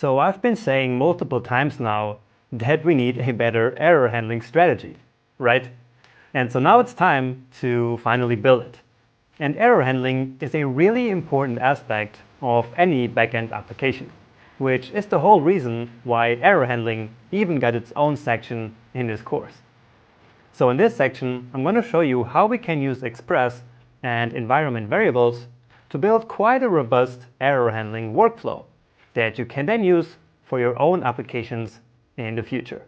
So I've been saying multiple times now that we need a better error handling strategy, right? And so now it's time to finally build it. And error handling is a really important aspect of any backend application, which is the whole reason why error handling even got its own section in this course. So in this section, I'm going to show you how we can use Express and environment variables to build quite a robust error handling workflow that you can then use for your own applications in the future.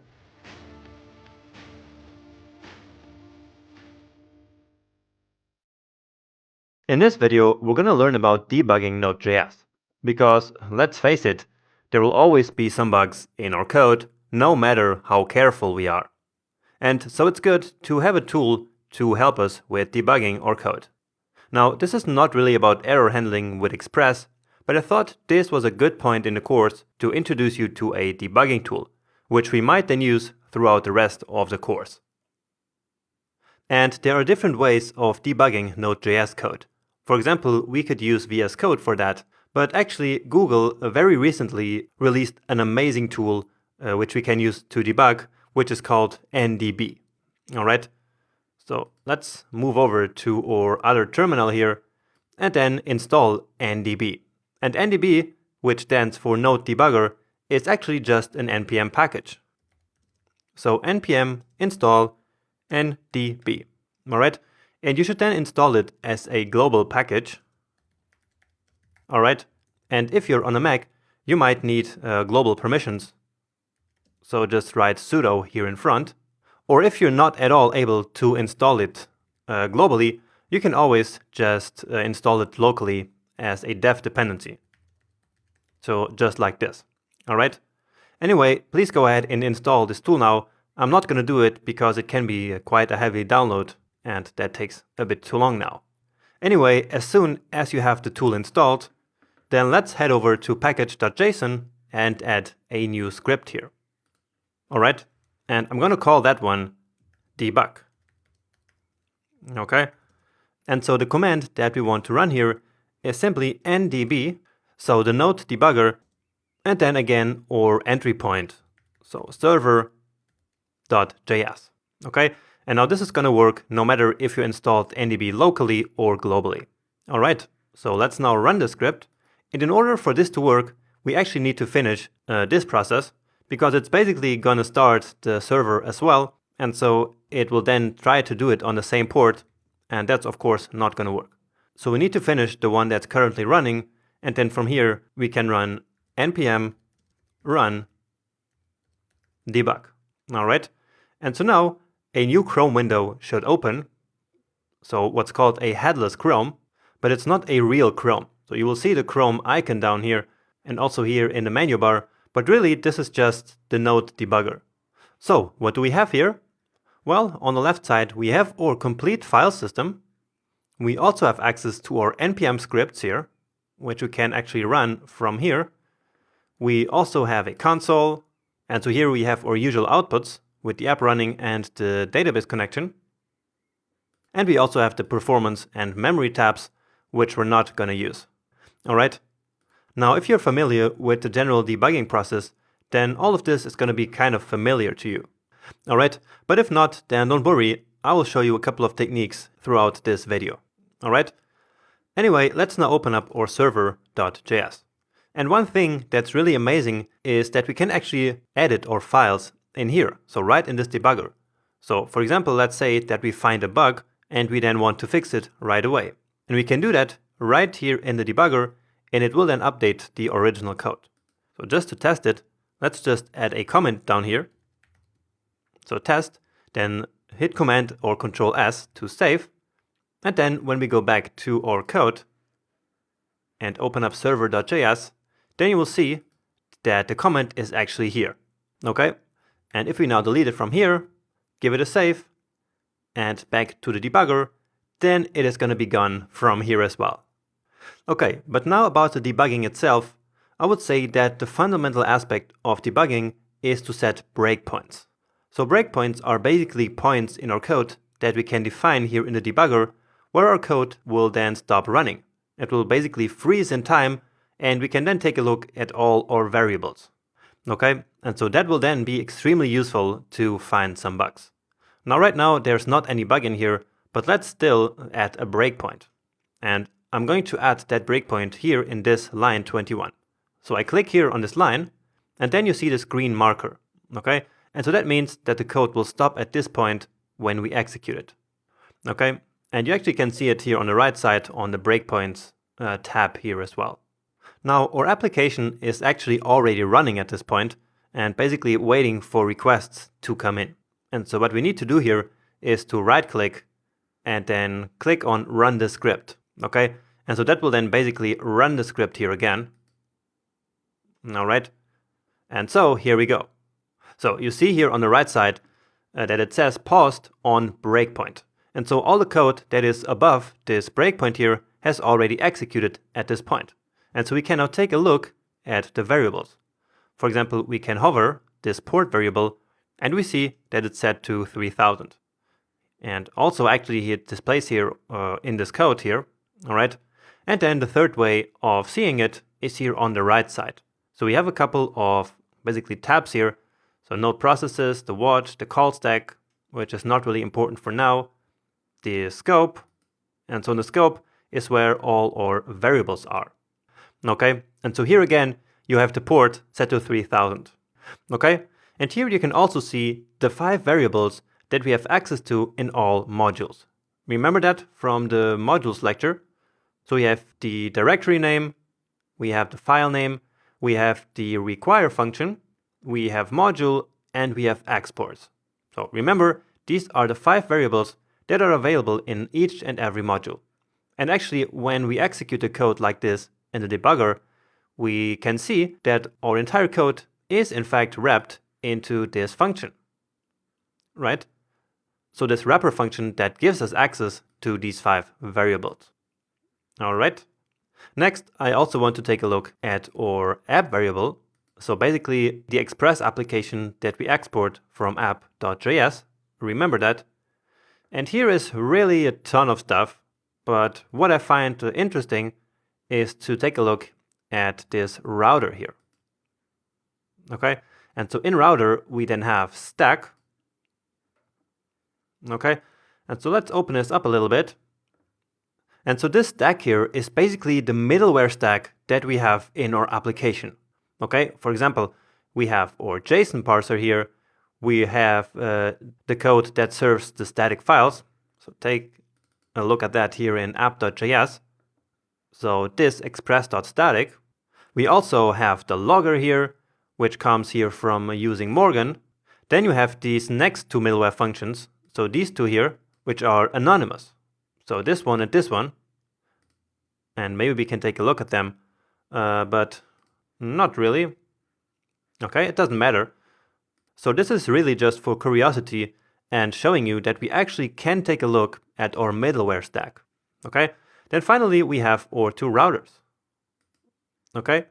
In this video, we're going to learn about debugging Node.js. Because, let's face it, there will always be some bugs in our code, no matter how careful we are. And so it's good to have a tool to help us with debugging our code. Now, this is not really about error handling with Express, but I thought this was a good point in the course to introduce you to a debugging tool, which we might then use throughout the rest of the course. And there are different ways of debugging Node.js code. For example, we could use VS Code for that, but actually Google very recently released an amazing tool which we can use to debug, which is called NDB. Alright, so let's move over to our other terminal here and then install NDB. And NDB, which stands for Node Debugger, is actually just an npm package. So npm install NDB. Alright, and you should then install it as a global package. Alright, and if you're on a Mac, you might need global permissions. So just write sudo here in front. Or if you're not at all able to install it globally, you can always just install it locally as a dev dependency. So just like this. Alright? Anyway, please go ahead and install this tool now. I'm not going to do it because it can be quite a heavy download and that takes a bit too long now. Anyway, as soon as you have the tool installed, then let's head over to package.json and add a new script here. Alright? And I'm going to call that one debug. Okay? And so the command that we want to run here is simply ndb, so the node debugger, and then again our entry point, so server.js. Okay? And now this is going to work no matter if you installed ndb locally or globally. Alright, so let's now run the script. And in order for this to work, we actually need to finish this process, because it's basically going to start the server as well, and so it will then try to do it on the same port, and that's of course not going to work. So we need to finish the one that's currently running, and then from here we can run npm run debug. Alright, and so now a new Chrome window should open, so what's called a headless Chrome, but it's not a real Chrome. So you will see the Chrome icon down here, and also here in the menu bar, but really this is just the Node debugger. So what do we have here? Well, on the left side we have our complete file system. We also have access to our npm scripts here, which we can actually run from here. We also have a console, and so here we have our usual outputs with the app running and the database connection. And we also have the performance and memory tabs, which we're not going to use. Alright? Now, if you're familiar with the general debugging process, then all of this is going to be kind of familiar to you. Alright? But if not, then don't worry, I will show you a couple of techniques throughout this video. Alright? Anyway, let's now open up our server.js. And one thing that's really amazing is that we can actually edit our files in here, so right in this debugger. So for example, let's say that we find a bug and we then want to fix it right away. And we can do that right here in the debugger, and it will then update the original code. So just to test it, let's just add a comment down here. So test, then hit Command or Control S to save. And then when we go back to our code and open up server.js, then you will see that the comment is actually here. Okay? And if we now delete it from here, give it a save, and back to the debugger, then it is going to be gone from here as well. Okay, but now about the debugging itself, I would say that the fundamental aspect of debugging is to set breakpoints. So breakpoints are basically points in our code that we can define here in the debugger where our code will then stop running. It will basically freeze in time and we can then take a look at all our variables. Okay, and so that will then be extremely useful to find some bugs. Now right now there's not any bug in here, but let's still add a breakpoint. And I'm going to add that breakpoint here in this line 21. So I click here on this line, and then you see this green marker. Okay, and so that means that the code will stop at this point when we execute it. Okay, and you actually can see it here on the right side on the breakpoints tab here as well. Now our application is actually already running at this point and basically waiting for requests to come in. And so what we need to do here is to right click and then click on run the script. Okay, and so that will then basically run the script here again. All right, and so here we go. So you see here on the right side that it says paused on breakpoint. And so all the code that is above this breakpoint here has already executed at this point. And so we can now take a look at the variables. For example, we can hover this port variable and we see that it's set to 3000. And also actually it displays here in this code here, all right? And then the third way of seeing it is here on the right side. So we have a couple of basically tabs here. So node processes, the watch, the call stack, which is not really important for now, the scope, and so in the scope is where all our variables are. Okay, and so here again, you have the port set to 3000. Okay, and here you can also see the 5 variables that we have access to in all modules. Remember that from the modules lecture? So we have the directory name, we have the file name, we have the require function, we have module, and we have exports. So remember, these are the 5 variables that are available in each and every module. And actually, when we execute the code like this in the debugger, we can see that our entire code is in fact wrapped into this function, right? So this wrapper function that gives us access to these 5 variables. All right. Next, I also want to take a look at our app variable. So basically the Express application that we export from app.js, remember that. And here is really a ton of stuff, but what I find interesting is to take a look at this router here. Okay, and so in router we then have stack. Okay, and so let's open this up a little bit. And so this stack here is basically the middleware stack that we have in our application. Okay, for example, we have our JSON parser here. We have the code that serves the static files. So take a look at that here in app.js. So this express.static. We also have the logger here, which comes here from using Morgan. Then you have these next 2 middleware functions. So these 2 here, which are anonymous. So this one and this one. And maybe we can take a look at them, but not really. Okay, it doesn't matter. So this is really just for curiosity and showing you that we actually can take a look at our middleware stack. Okay, then finally we have our 2 routers. Okay,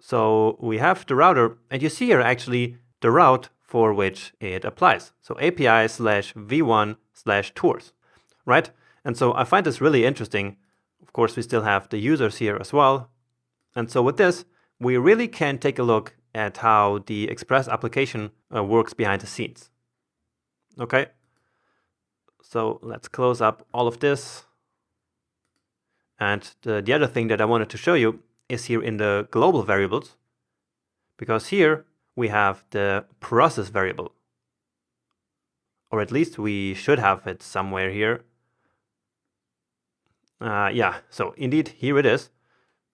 so we have the router, and you see here actually the route for which it applies. So API/v1/tours, right? And so I find this really interesting. Of course, we still have the users here as well. And so with this, we really can take a look at how the Express application works behind the scenes. Okay, so let's close up all of this. And the other thing that I wanted to show you is here in the global variables, because here we have the process variable, or at least we should have it somewhere here. Yeah, so indeed, here it is.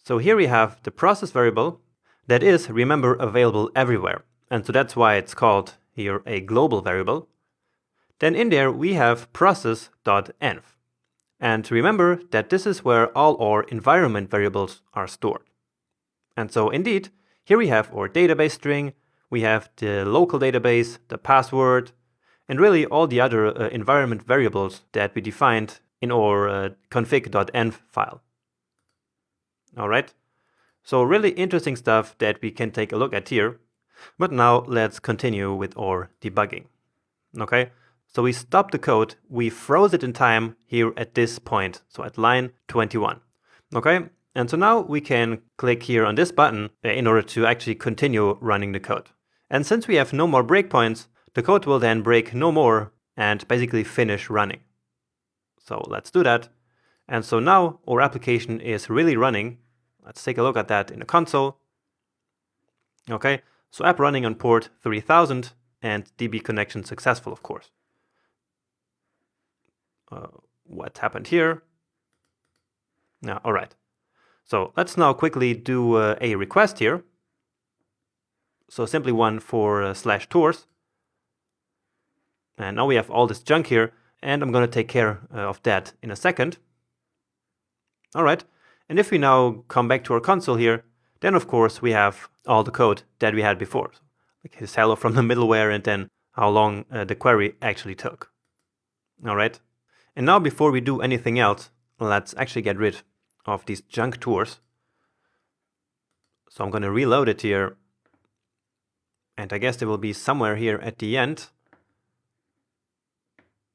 So here we have the process variable that is, remember, available everywhere. And so that's why it's called here a global variable. Then in there we have process.env. And remember that this is where all our environment variables are stored. And so indeed, here we have our database string, we have the local database, the password, and really all the other environment variables that we defined in our config.env file. All right, so really interesting stuff that we can take a look at here. But now let's continue with our debugging. Okay, so we stopped the code, we froze it in time here at this point, so at line 21. Okay, And so now we can click here on this button in order to actually continue running the code. And since we have no more breakpoints, the code will then break no more and basically finish running. So let's do that. And so now our application is really running. Let's take a look at that in the console. Okay, so app running on port 3000 and DB connection successful, of course. What happened here? Now, all right. So let's now quickly do a request here. So simply one for /tours. And now we have all this junk here, and I'm going to take care of that in a second. All right. And if we now come back to our console here, then of course we have all the code that we had before. Like his hello from the middleware and then how long the query actually took. All right. And now before we do anything else, let's actually get rid of these junk tours. So I'm going to reload it here. And I guess they will be somewhere here at the end.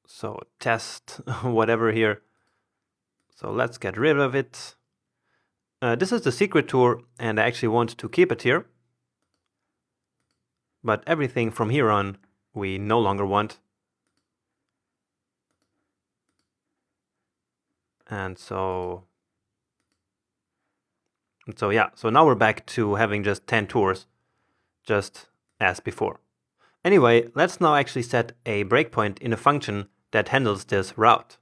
So test whatever here. So let's get rid of it. This is the secret tour, and I actually want to keep it here. But everything from here on, we no longer want. And so yeah, so now we're back to having just 10 tours, just as before. Anyway, let's now actually set a breakpoint in a function that handles this route.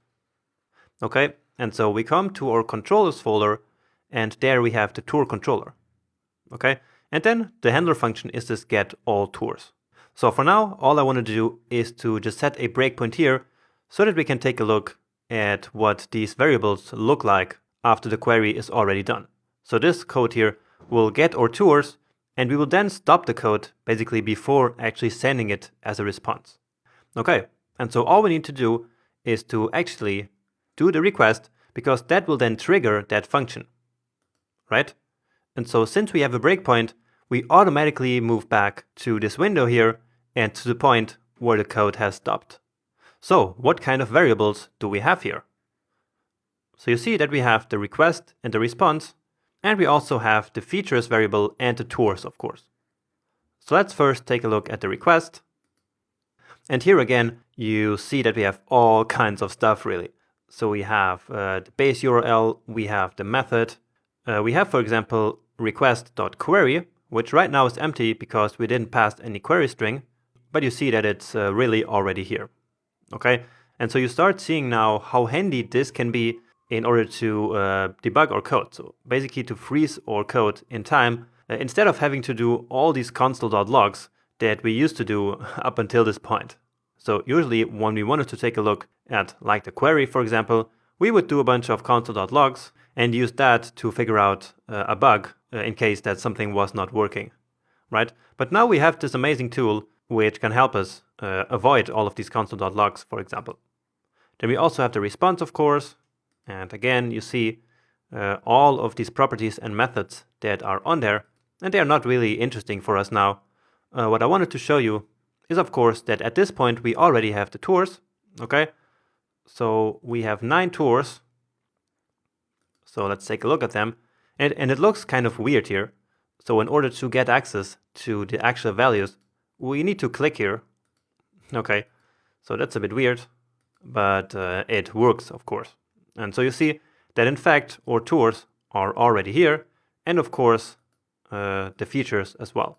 Okay, and so we come to our controllers folder, and there we have the tour controller. Okay, and then the handler function is this get all tours. So for now, all I want to do is to just set a breakpoint here so that we can take a look at what these variables look like after the query is already done. So this code here will get our tours, and we will then stop the code basically before actually sending it as a response. Okay, and so all we need to do is to actually do the request, because that will then trigger that function, right? And so since we have a breakpoint, we automatically move back to this window here and to the point where the code has stopped. So what kind of variables do we have here? So you see that we have the request and the response, and we also have the features variable and the tours, of course. So let's first take a look at the request. And here again, you see that we have all kinds of stuff really. So we have the base URL, we have the method, we have, for example, request.query, which right now is empty because we didn't pass any query string, but you see that it's really already here. Okay, and so you start seeing now how handy this can be in order to debug our code. So basically to freeze our code in time, instead of having to do all these console.logs that we used to do up until this point. So usually when we wanted to take a look at like the query, for example, we would do a bunch of console.logs and use that to figure out a bug in case that something was not working, right? But now we have this amazing tool which can help us avoid all of these console.logs, for example. Then we also have the response, of course. And again, you see all of these properties and methods that are on there, and they are not really interesting for us now. What I wanted to show you is, of course, that at this point we already have the tours, okay? So we have 9 tours. So let's take a look at them. And it looks kind of weird here. So in order to get access to the actual values, we need to click here. Okay, so that's a bit weird, but it works, of course. And so you see that in fact our tours are already here, and of course the features as well.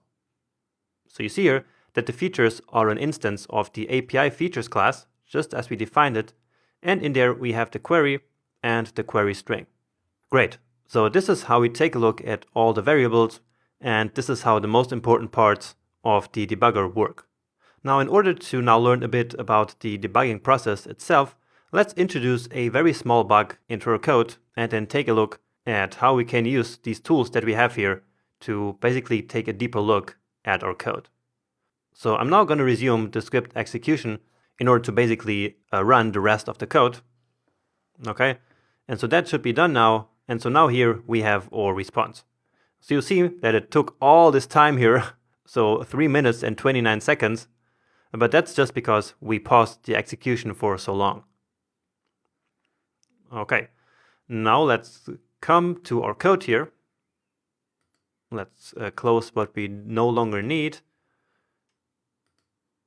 So you see here that the features are an instance of the API features class, just as we defined it, and in there we have the query and the query string. Great, so this is how we take a look at all the variables, and this is how the most important parts of the debugger work. Now in order to now learn a bit about the debugging process itself, let's introduce a very small bug into our code and then take a look at how we can use these tools that we have here to basically take a deeper look at our code. So I'm now going to resume the script execution in order to basically run the rest of the code. Okay, and so that should be done now. And so now here we have our response. So you see that it took all this time here, so 3 minutes and 29 seconds, but that's just because we paused the execution for so long. Okay, now let's come to our code here. Let's close what we no longer need.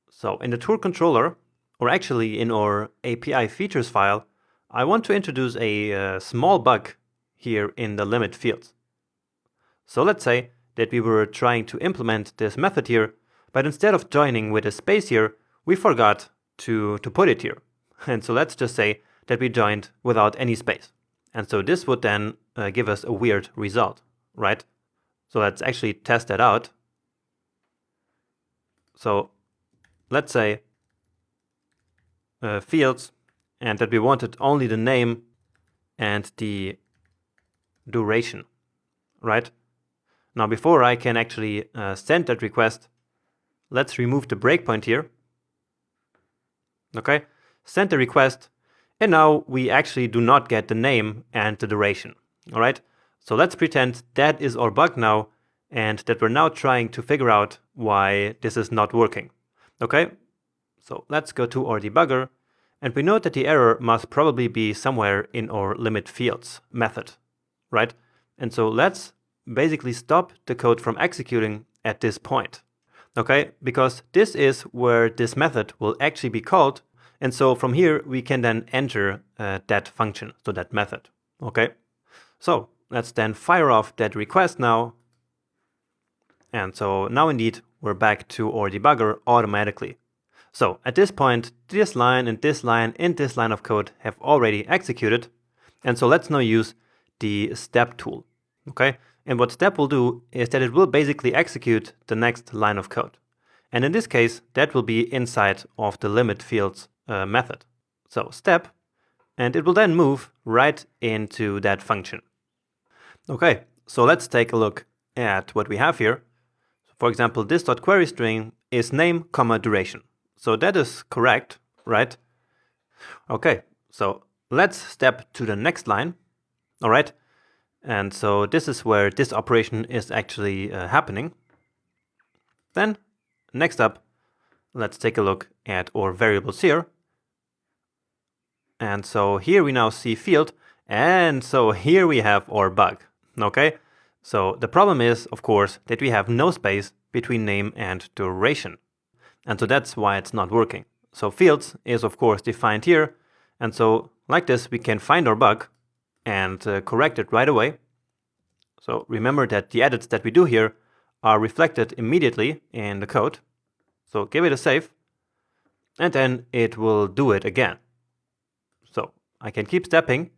So in the tool controller, or actually in our API features file, I want to introduce a small bug here in the limit fields. So let's say that we were trying to implement this method here, but instead of joining with a space here, we forgot to put it here. And so let's just say that we joined without any space. And so this would then give us a weird result, right? So let's actually test that out. So let's say fields, and that we wanted only the name and the duration, right? Now before I can actually send that request, let's remove the breakpoint here. Okay, send the request, and now we actually do not get the name and the duration. All right, so let's pretend that is our bug now, and that we're now trying to figure out why this is not working. Okay, so let's go to our debugger, and we know that the error must probably be somewhere in our limit fields method, right? And so let's basically stop the code from executing at this point. Okay, because this is where this method will actually be called, and so from here we can then enter that function, so that method. Okay, so let's then fire off that request now, and so now indeed we're back to our debugger automatically. So at this point, this line and this line and this line of code have already executed, and so let's now use the step tool. Okay. And what step will do is that it will basically execute the next line of code. And in this case, that will be inside of the limit fields method. So step, and it will then move right into that function. Okay, so let's take a look at what we have here. For example, this .query string is name, duration. So that is correct, right? Okay, so let's step to the next line. All right. And so this is where this operation is actually happening. Then, next up, let's take a look at our variables here. And so here we now see field, and so here we have our bug, okay? So the problem is, of course, that we have no space between name and duration. And so that's why it's not working. So fields is, of course, defined here. And so like this, we can find our bug and correct it right away. So remember that the edits that we do here are reflected immediately in the code. So give it a save, and then it will do it again. So I can keep stepping,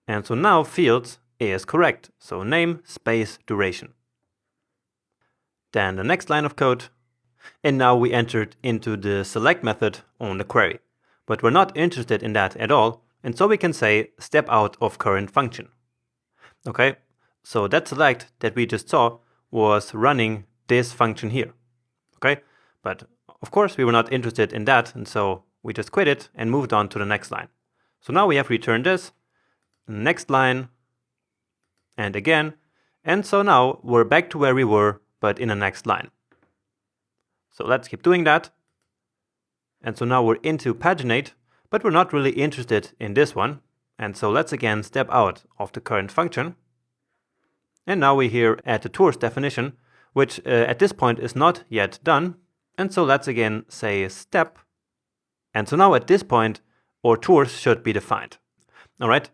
and so now fields is correct. So name, space, duration. Then the next line of code, and now we entered into the select method on the query. But we're not interested in that at all, and so we can say step out of current function. Okay, so that select that we just saw was running this function here. Okay, but of course we were not interested in that, and so we just quit it and moved on to the next line. So now we have returned this, next line, and again, and so now we're back to where we were, but in the next line. So let's keep doing that. And so now we're into paginate, but we're not really interested in this one. And so let's again step out of the current function. And now we're here at the tours definition, which at this point is not yet done. And so let's again say step. And so now at this point, our tours should be defined. All right.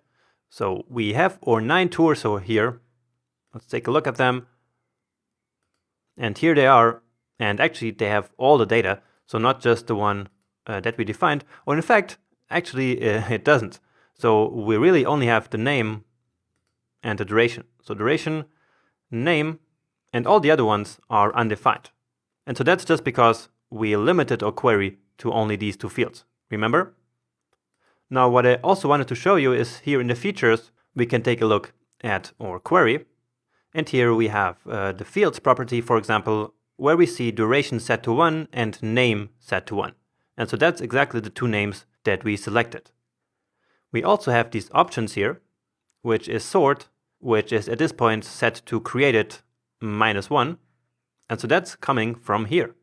So we have our 9 tours over here. Let's take a look at them. And here they are. And actually they have all the data. So not just the one that we defined. Or in fact, actually it doesn't. So we really only have the name and the duration. So duration, name, and all the other ones are undefined. And so that's just because we limited our query to only these 2 fields. Remember? Now what I also wanted to show you is here in the features, we can take a look at our query. And here we have the fields property, for example, where we see duration set to 1 and name set to 1. And so that's exactly the 2 names that we selected. We also have these options here, which is sort, which is at this point set to created -1. And so that's coming from here.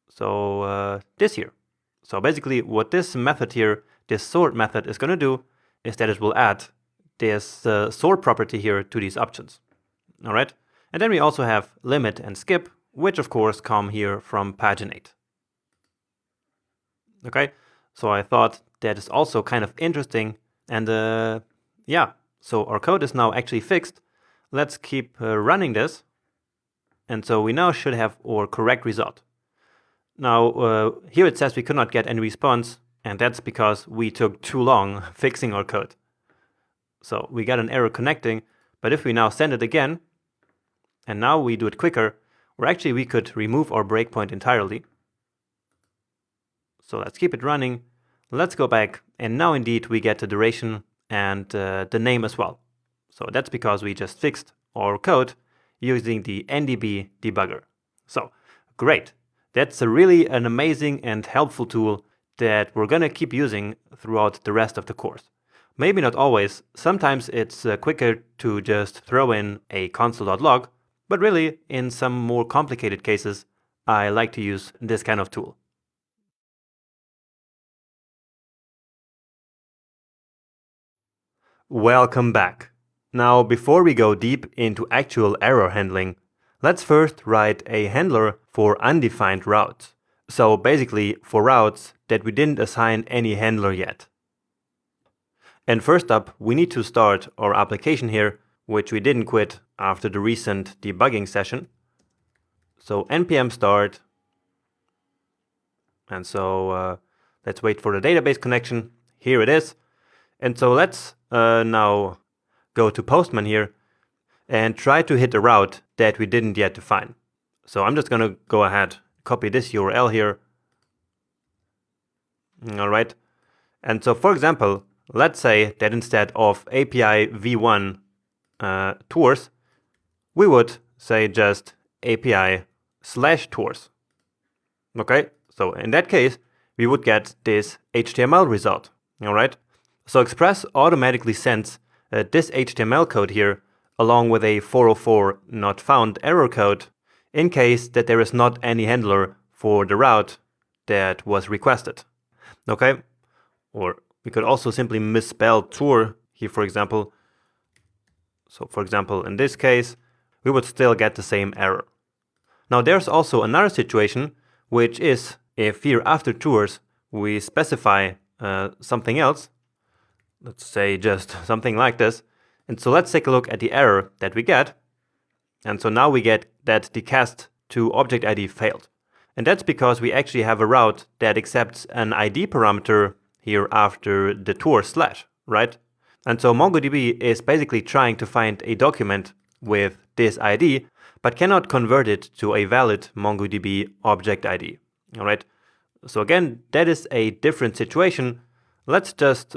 So this here. So basically what this method here, this sort method is going to do is that it will add this sort property here to these options. All right. And then we also have limit and skip, which of course come here from paginate. Okay. So I thought that is also kind of interesting. And yeah, so our code is now actually fixed. Let's keep running this. And so we now should have our correct result. Now, here it says we could not get any response, and that's because we took too long fixing our code. So we got an error connecting, but if we now send it again, and now we do it quicker, or actually we could remove our breakpoint entirely. So let's keep it running. Let's go back, and now indeed we get the duration and the name as well. So that's because we just fixed our code using the NDB debugger. So great. That's really an amazing and helpful tool that we're going to keep using throughout the rest of the course. Maybe not always. Sometimes it's quicker to just throw in a console.log, but really in some more complicated cases, I like to use this kind of tool. Welcome back. Now, before we go deep into actual error handling, let's first write a handler for undefined routes. So basically for routes that we didn't assign any handler yet. And first up, we need to start our application here, which we didn't quit after the recent debugging session. So npm start. And so let's wait for the database connection. Here it is. And so let's now go to Postman here and try to hit a route that we didn't yet define. So I'm just going to go ahead, copy this URL here. All right. And so, for example, let's say that instead of API v1 tours, we would say just API/tours. Okay. So in that case, we would get this HTML result. All right. So Express automatically sends this HTML code here along with a 404 not found error code in case that there is not any handler for the route that was requested. Okay? Or we could also simply misspell tour here, for example. So for example, in this case, we would still get the same error. Now there's also another situation, which is if here after tours we specify something else, let's say just something like this. And so let's take a look at the error that we get. And so now we get that the cast to object ID failed. And that's because we actually have a route that accepts an ID parameter here after the tour /, right? And so MongoDB is basically trying to find a document with this ID, but cannot convert it to a valid MongoDB object ID. All right. So again, that is a different situation. Let's just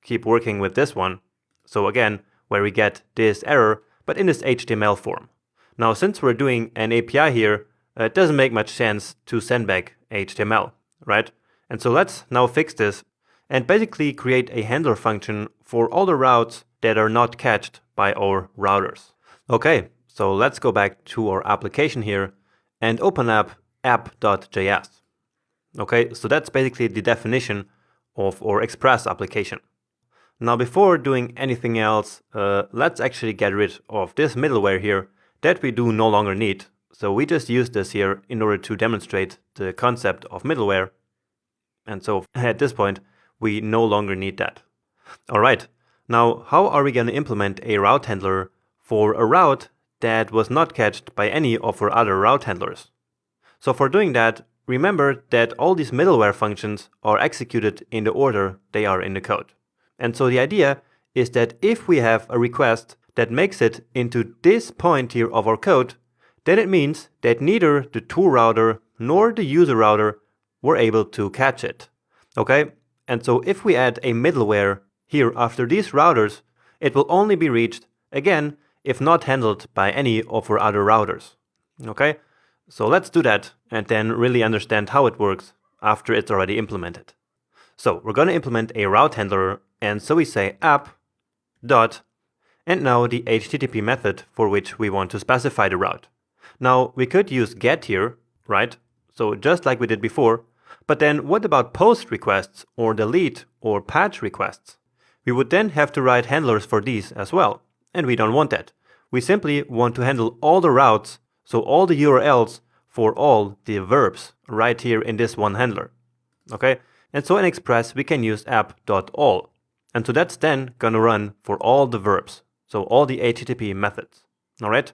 keep working with this one. So again, where we get this error, but in this HTML form. Now, since we're doing an API here, it doesn't make much sense to send back HTML, right? And so let's now fix this and basically create a handler function for all the routes that are not catched by our routers. Okay, so let's go back to our application here and open up app.js. Okay, so that's basically the definition of our Express application. Now, before doing anything else, let's actually get rid of this middleware here that we do no longer need. So we just use this here in order to demonstrate the concept of middleware. And so at this point, we no longer need that. All right. Now, how are we going to implement a route handler for a route that was not catched by any of our other route handlers? So for doing that, remember that all these middleware functions are executed in the order they are in the code. And so the idea is that if we have a request that makes it into this point here of our code, then it means that neither the tool router nor the user router were able to catch it. Okay? And so if we add a middleware here after these routers, it will only be reached, again, if not handled by any of our other routers. Okay? So let's do that and then really understand how it works after it's already implemented. So we're going to implement a route handler, and so we say app dot and now the HTTP method for which we want to specify the route. Now we could use get here, right? So just like we did before, but then what about post requests or delete or patch requests? We would then have to write handlers for these as well, and we don't want that. We simply want to handle all the routes, so all the URLs for all the verbs right here in this one handler. Okay, and so in Express we can use app.all, and so that's then gonna run for all the verbs, so all the HTTP methods. Alright,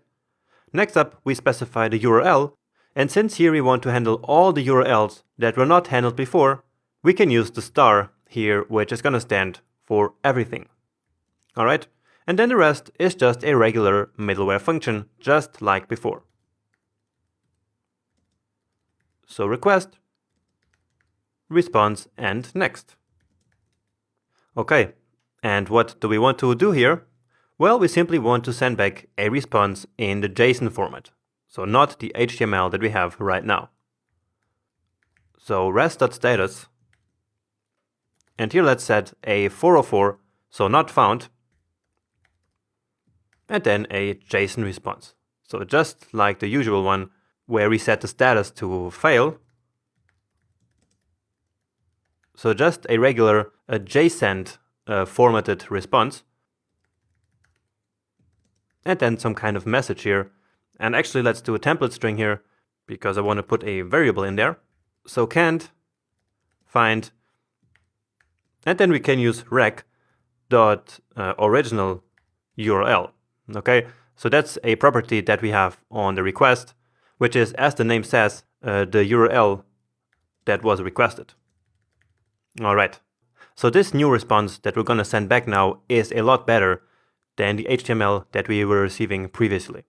next up we specify the URL, and since here we want to handle all the URLs that were not handled before, we can use the star here, which is gonna stand for everything. Alright, and then the rest is just a regular middleware function, just like before. So request, response, and next. Okay, and what do we want to do here? Well, we simply want to send back a response in the JSON format, so not the HTML that we have right now. So rest.status, and here let's set a 404, so not found, and then a JSON response. So just like the usual one, where we set the status to fail. So just a regular JSON formatted response. And then some kind of message here. And actually let's do a template string here, because I want to put a variable in there. So can't find, and then we can use rec.original URL. Okay, so that's a property that we have on the request, which is, as the name says, the URL that was requested. Alright, so this new response that we're gonna send back now is a lot better than the HTML that we were receiving previously.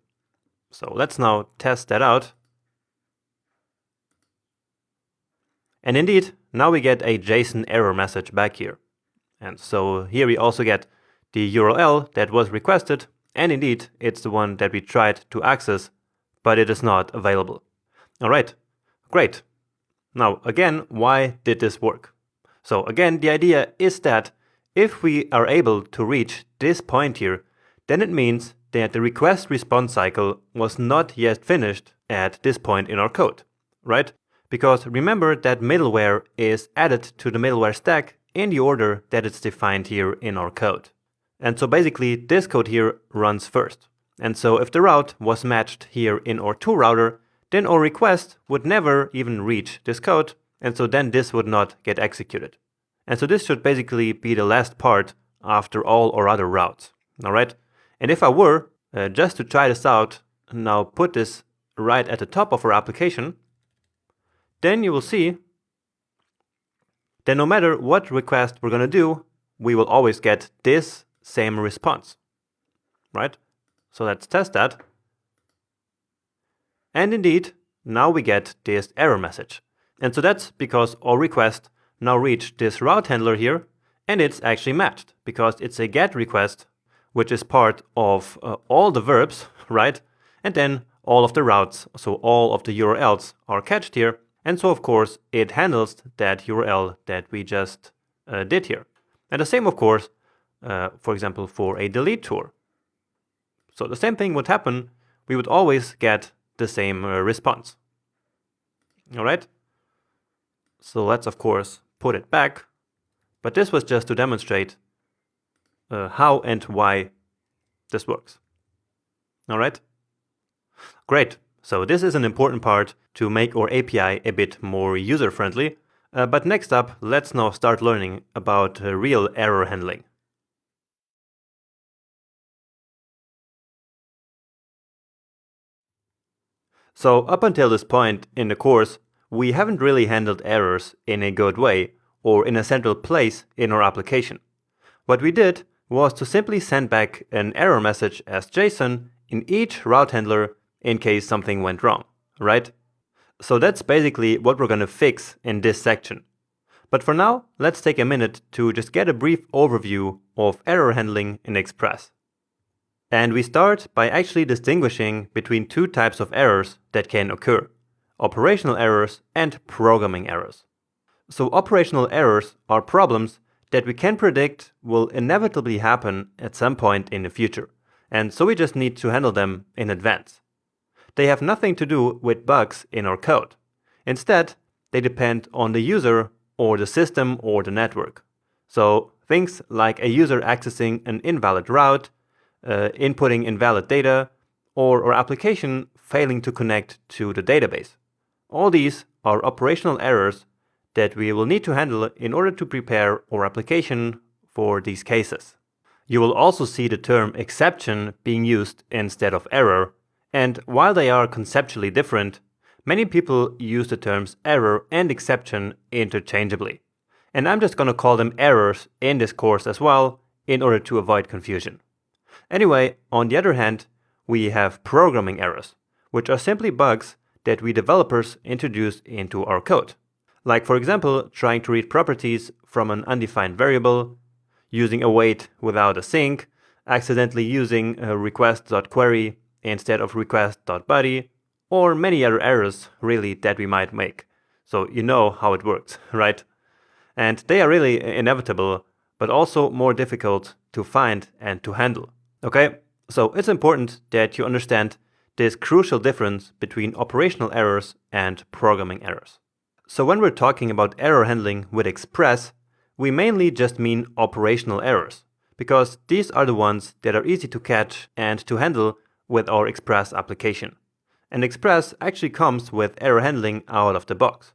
So let's now test that out. And indeed, now we get a JSON error message back here. And so here we also get the URL that was requested, and indeed, it's the one that we tried to access, but it is not available. Alright, great. Now again, why did this work? So again, the idea is that if we are able to reach this point here, then it means that the request-response cycle was not yet finished at this point in our code, right? Because remember that middleware is added to the middleware stack in the order that it's defined here in our code. And so basically this code here runs first. And so if the route was matched here in our to router, then our request would never even reach this code, and so then this would not get executed. And so this should basically be the last part after all our other routes. Alright? And if I were, just to try this out, now put this right at the top of our application, then you will see that no matter what request we're going to do, we will always get this same response, right? So let's test that. And indeed, now we get this error message. And so that's because our request now reached this route handler here, and it's actually matched because it's a GET request, which is part of all the verbs, right? And then all of the routes, so all of the URLs are catched here. And so, of course, it handles that URL that we just did here. And the same, of course, for example, for a delete tour. So the same thing would happen. We would always get the same response. All right. So let's, of course, put it back. But this was just to demonstrate how and why this works. All right. Great. So this is an important part to make our API a bit more user-friendly. But next up, let's now start learning about real error handling. So up until this point in the course, we haven't really handled errors in a good way or in a central place in our application. What we did was to simply send back an error message as JSON in each route handler in case something went wrong, right? So that's basically what we're going to fix in this section. But for now, let's take a minute to just get a brief overview of error handling in Express. And we start by actually distinguishing between two types of errors that can occur: operational errors and programming errors. So operational errors are problems that we can predict will inevitably happen at some point in the future, and so we just need to handle them in advance. They have nothing to do with bugs in our code. Instead, they depend on the user or the system or the network. So things like a user accessing an invalid route, inputting invalid data, or our application failing to connect to the database. All these are operational errors that we will need to handle in order to prepare our application for these cases. You will also see the term exception being used instead of error, and while they are conceptually different, many people use the terms error and exception interchangeably. And I'm just going to call them errors in this course as well, in order to avoid confusion. Anyway, on the other hand, we have programming errors, which are simply bugs that we developers introduce into our code. Like, for example, trying to read properties from an undefined variable, using await without a sync, accidentally using a request.query instead of request.body, or many other errors really that we might make. So you know how it works, right? And they are really inevitable, but also more difficult to find and to handle. Okay, so it's important that you understand this crucial difference between operational errors and programming errors. So when we're talking about error handling with Express, we mainly just mean operational errors, because these are the ones that are easy to catch and to handle with our Express application. And Express actually comes with error handling out of the box.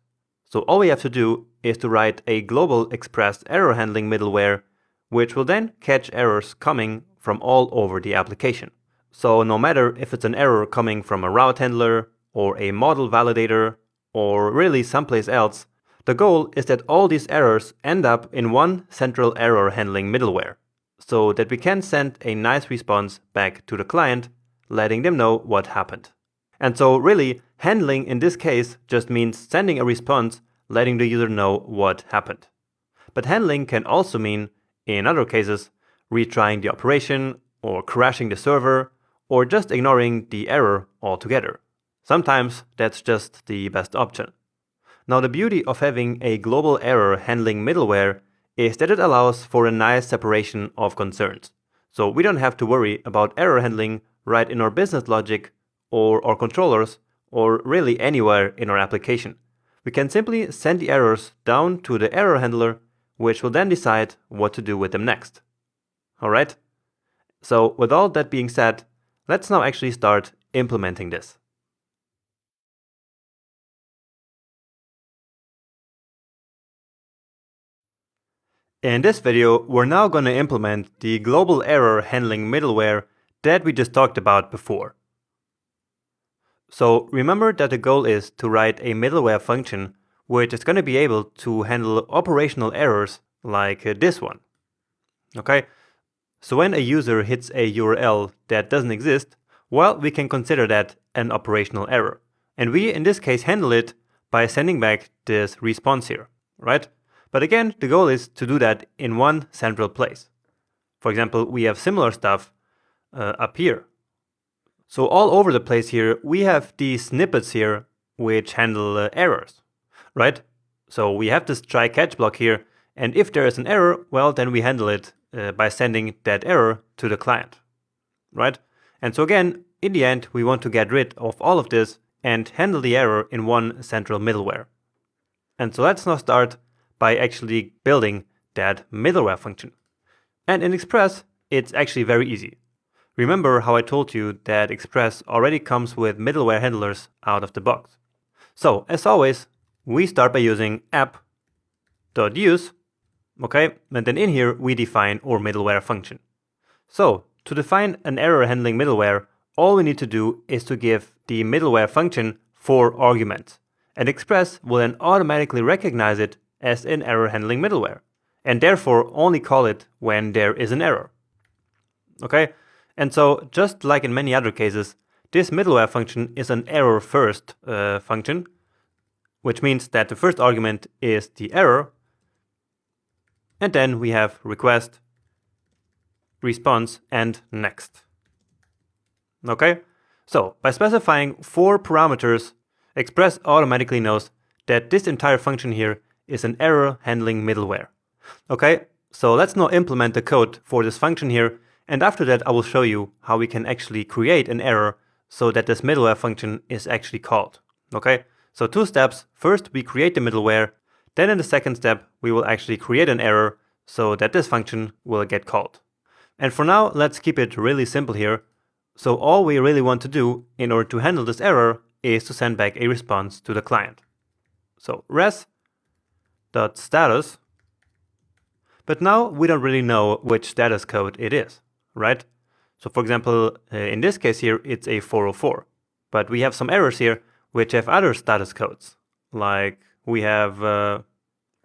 So all we have to do is to write a global Express error handling middleware, which will then catch errors coming from all over the application. So no matter if it's an error coming from a route handler or a model validator or really someplace else, the goal is that all these errors end up in one central error handling middleware, so that we can send a nice response back to the client, letting them know what happened. And so really, handling in this case just means sending a response, letting the user know what happened. But handling can also mean, in other cases, retrying the operation, or crashing the server, or just ignoring the error altogether. Sometimes that's just the best option. Now the beauty of having a global error handling middleware is that it allows for a nice separation of concerns. So we don't have to worry about error handling right in our business logic or our controllers or really anywhere in our application. We can simply send the errors down to the error handler, which will then decide what to do with them next. Alright? So with all that being said, let's now actually start implementing this. In this video, we're now going to implement the global error handling middleware that we just talked about before. So remember that the goal is to write a middleware function which is going to be able to handle operational errors like this one. Okay? So when a user hits a URL that doesn't exist, well, we can consider that an operational error. And we, in this case, handle it by sending back this response here, right? But again, the goal is to do that in one central place. For example, we have similar stuff up here. So all over the place here, we have these snippets here which handle errors, right? So we have this try-catch block here, and if there is an error, well, then we handle it by sending that error to the client, right? And so again, in the end, we want to get rid of all of this and handle the error in one central middleware. And so let's now start by actually building that middleware function. And in Express, it's actually very easy. Remember how I told you that Express already comes with middleware handlers out of the box. So, as always, we start by using app.use, okay? And then in here, we define our middleware function. So, to define an error handling middleware, all we need to do is to give the middleware function 4 arguments. And Express will then automatically recognize it as an error handling middleware, and therefore only call it when there is an error. Okay? And so, just like in many other cases, this middleware function is an error first function, which means that the first argument is the error, and then we have request, response, and next. Okay? So, by specifying 4 parameters, Express automatically knows that this entire function here is an error handling middleware. Okay, so let's now implement the code for this function here, and after that I will show you how we can actually create an error so that this middleware function is actually called. Okay, so 2 steps. First, we create the middleware, then in the second step, we will actually create an error so that this function will get called. And for now, let's keep it really simple here. So all we really want to do in order to handle this error is to send back a response to the client. So res.status, but now we don't really know which status code it is, right? So for example, in this case here, it's a 404, but we have some errors here which have other status codes. Like we have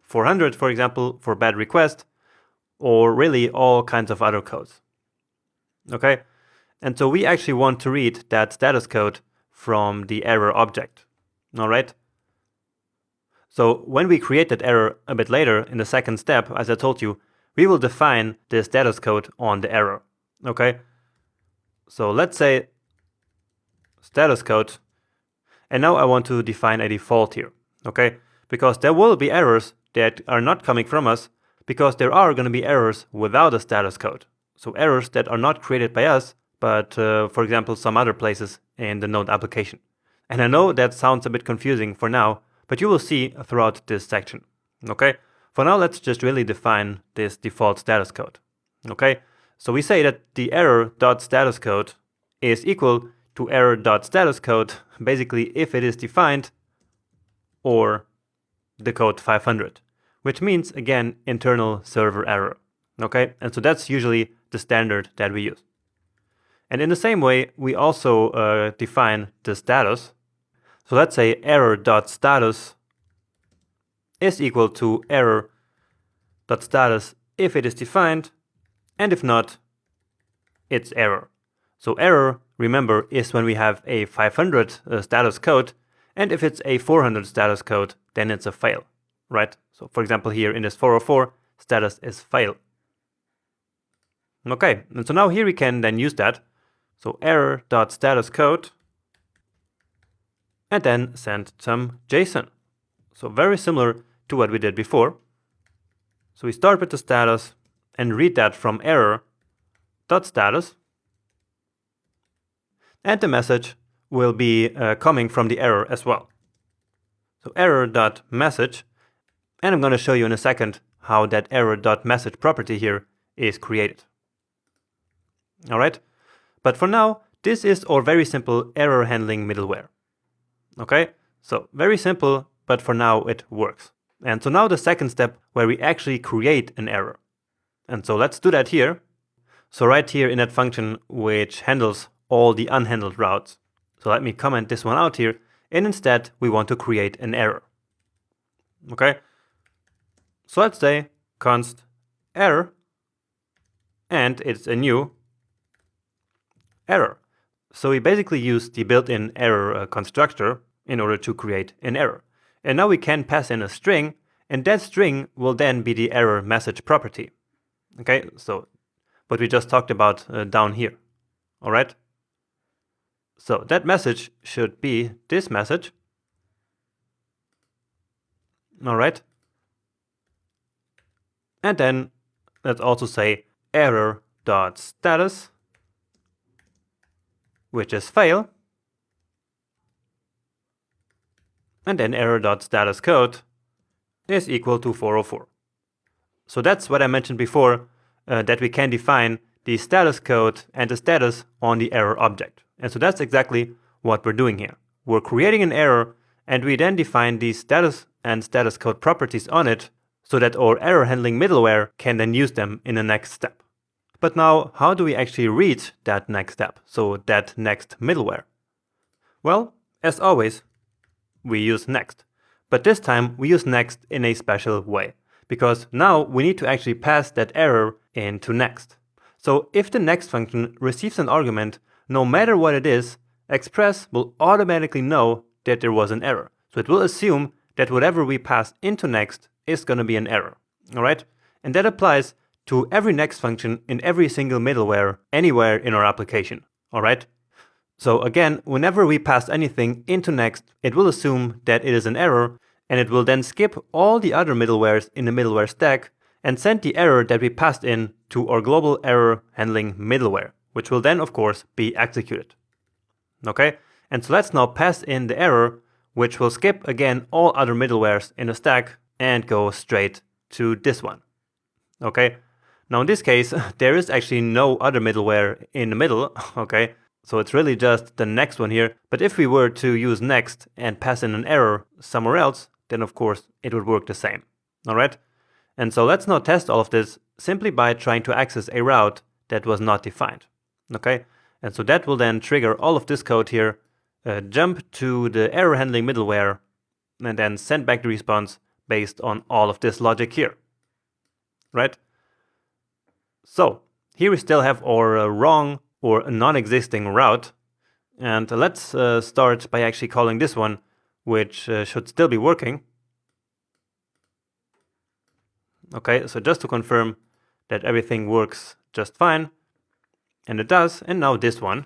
400, for example, for bad request, or really all kinds of other codes. Okay, and so we actually want to read that status code from the error object. All right. So when we create that error a bit later in the second step, as I told you, we will define the status code on the error. Okay. So let's say status code, and now I want to define a default here. Okay, because there will be errors that are not coming from us, because there are going to be errors without a status code. So errors that are not created by us, but for example, some other places in the Node application. And I know that sounds a bit confusing for now, but you will see throughout this section. Okay, for now, let's just really define this default status code. Okay, so we say that the error.status code is equal to error.status code, basically if it is defined, or the code 500, which means, again, internal server error. Okay, and so that's usually the standard that we use. And in the same way, we also define the status. So let's say error.status is equal to error.status if it is defined, and if not, it's error. So error, remember, is when we have a 500 status code, and if it's a 400 status code, then it's a fail, right? So for example, here in this 404, status is fail. Okay, and so now here we can then use that. So error.status code, and then send some JSON. So very similar to what we did before. So we start with the status and read that from error.status. And the message will be coming from the error as well. So error.message, and I'm going to show you in a second how that error.message property here is created. All right, but for now, this is our very simple error handling middleware. Okay, so very simple, but for now it works. And so now the second step where we actually create an error. And so let's do that here. So right here in that function which handles all the unhandled routes. So let me comment this one out here, and instead we want to create an error. Okay, so let's say const error, and it's a new error. So we basically use the built-in error constructor in order to create an error. And now we can pass in a string, and that string will then be the error message property. Okay, so what we just talked about down here. All right. So that message should be this message. All right. And then let's also say error.status, which is fail. And then error.status code is equal to 404. So that's what I mentioned before, that we can define the status code and the status on the error object. And so that's exactly what we're doing here. We're creating an error, and we then define the status and status code properties on it so that our error handling middleware can then use them in the next step. But now, how do we actually reach that next step? So that next middleware? Well, as always, we use next. But this time we use next in a special way, because now we need to actually pass that error into next. So if the next function receives an argument, no matter what it is, Express will automatically know that there was an error. So it will assume that whatever we pass into next is going to be an error. All right? And that applies to every next function in every single middleware anywhere in our application. All right? So again, whenever we pass anything into next, it will assume that it is an error, and it will then skip all the other middlewares in the middleware stack and send the error that we passed in to our global error handling middleware, which will then, of course, be executed. Okay? And so let's now pass in the error, which will skip again all other middlewares in the stack and go straight to this one. Okay, now in this case, there is actually no other middleware in the middle, okay? So it's really just the next one here. But if we were to use next and pass in an error somewhere else, then of course it would work the same, all right? And so let's now test all of this simply by trying to access a route that was not defined, okay? And so that will then trigger all of this code here, jump to the error handling middleware, and then send back the response based on all of this logic here, right? So here we still have our wrong or non-existing route. And let's start by actually calling this one, which should still be working. Okay, so just to confirm that everything works just fine. And it does, and now this one.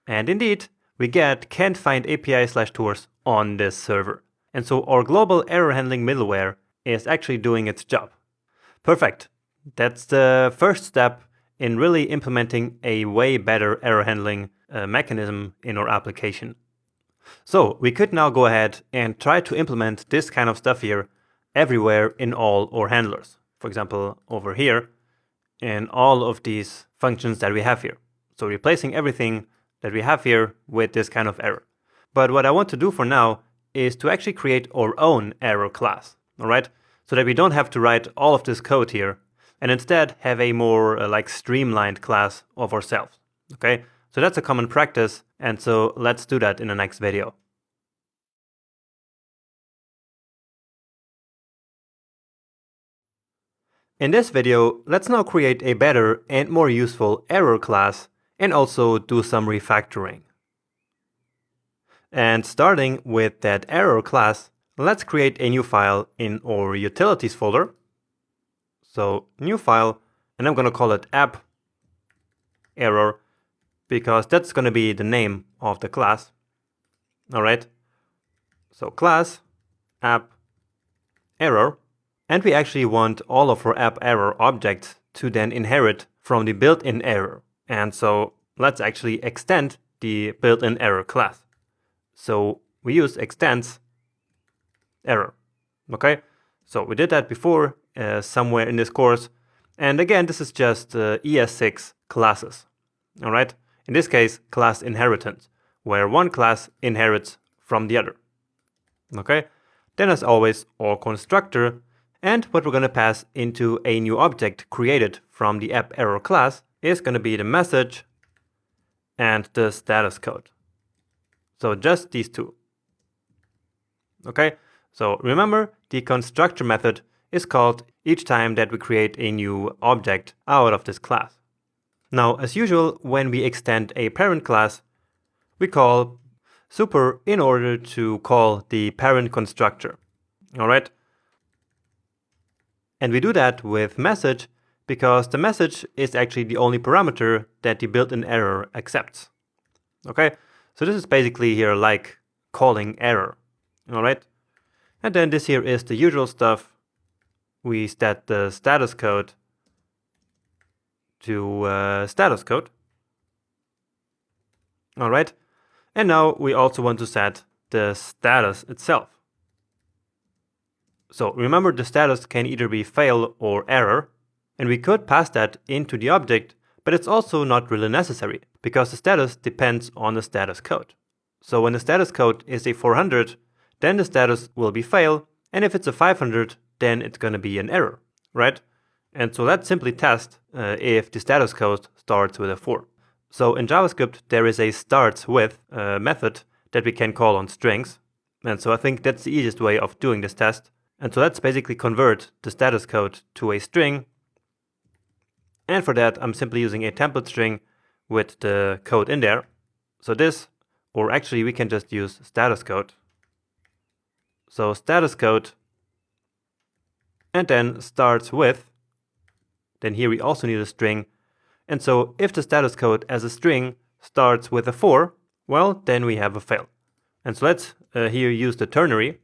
And indeed, we get can't find API/tours on this server. And so our global error handling middleware is actually doing its job. Perfect. That's the first step in really implementing a way better error handling mechanism in our application. So we could now go ahead and try to implement this kind of stuff here everywhere in all our handlers. For example, over here in all of these functions that we have here. So replacing everything that we have here with this kind of error. But what I want to do for now is to actually create our own error class, all right? So that we don't have to write all of this code here and instead have a more streamlined class of ourselves, okay? So that's a common practice, and so let's do that in the next video. In this video, let's now create a better and more useful error class and also do some refactoring. And starting with that error class, let's create a new file in our utilities folder. So new file, and I'm going to call it app error because that's going to be the name of the class. All right. So class app error, and we actually want all of our app error objects to then inherit from the built-in error. And so let's actually extend the built-in error class. So we use extends error. Okay. So we did that before somewhere in this course. And again, this is just ES6 classes. All right. In this case, class inheritance, where one class inherits from the other. Okay. Then as always, our constructor, and what we're going to pass into a new object created from the app error class is going to be the message and the status code. So just these two. Okay. So remember, the constructor method is called each time that we create a new object out of this class. Now, as usual, when we extend a parent class, we call super in order to call the parent constructor. All right. And we do that with message because the message is actually the only parameter that the built-in error accepts. Okay. So this is basically here like calling error. All right. And then this here is the usual stuff. We set the status code to status code. All right. And now we also want to set the status itself. So remember, the status can either be fail or error, and we could pass that into the object, but it's also not really necessary because the status depends on the status code. So when the status code is a 400, then the status will be fail, and if it's a 500, then it's going to be an error, right? And so let's simply test if the status code starts with a 4. So in JavaScript, there is a starts with method that we can call on strings. And so I think that's the easiest way of doing this test. And so let's basically convert the status code to a string. And for that, I'm simply using a template string with the code in there. So this, or actually we can just use status code. So status code, and then starts with, then here we also need a string. And so if the status code as a string starts with a 4, well, then we have a fail. And so let's here use the ternary,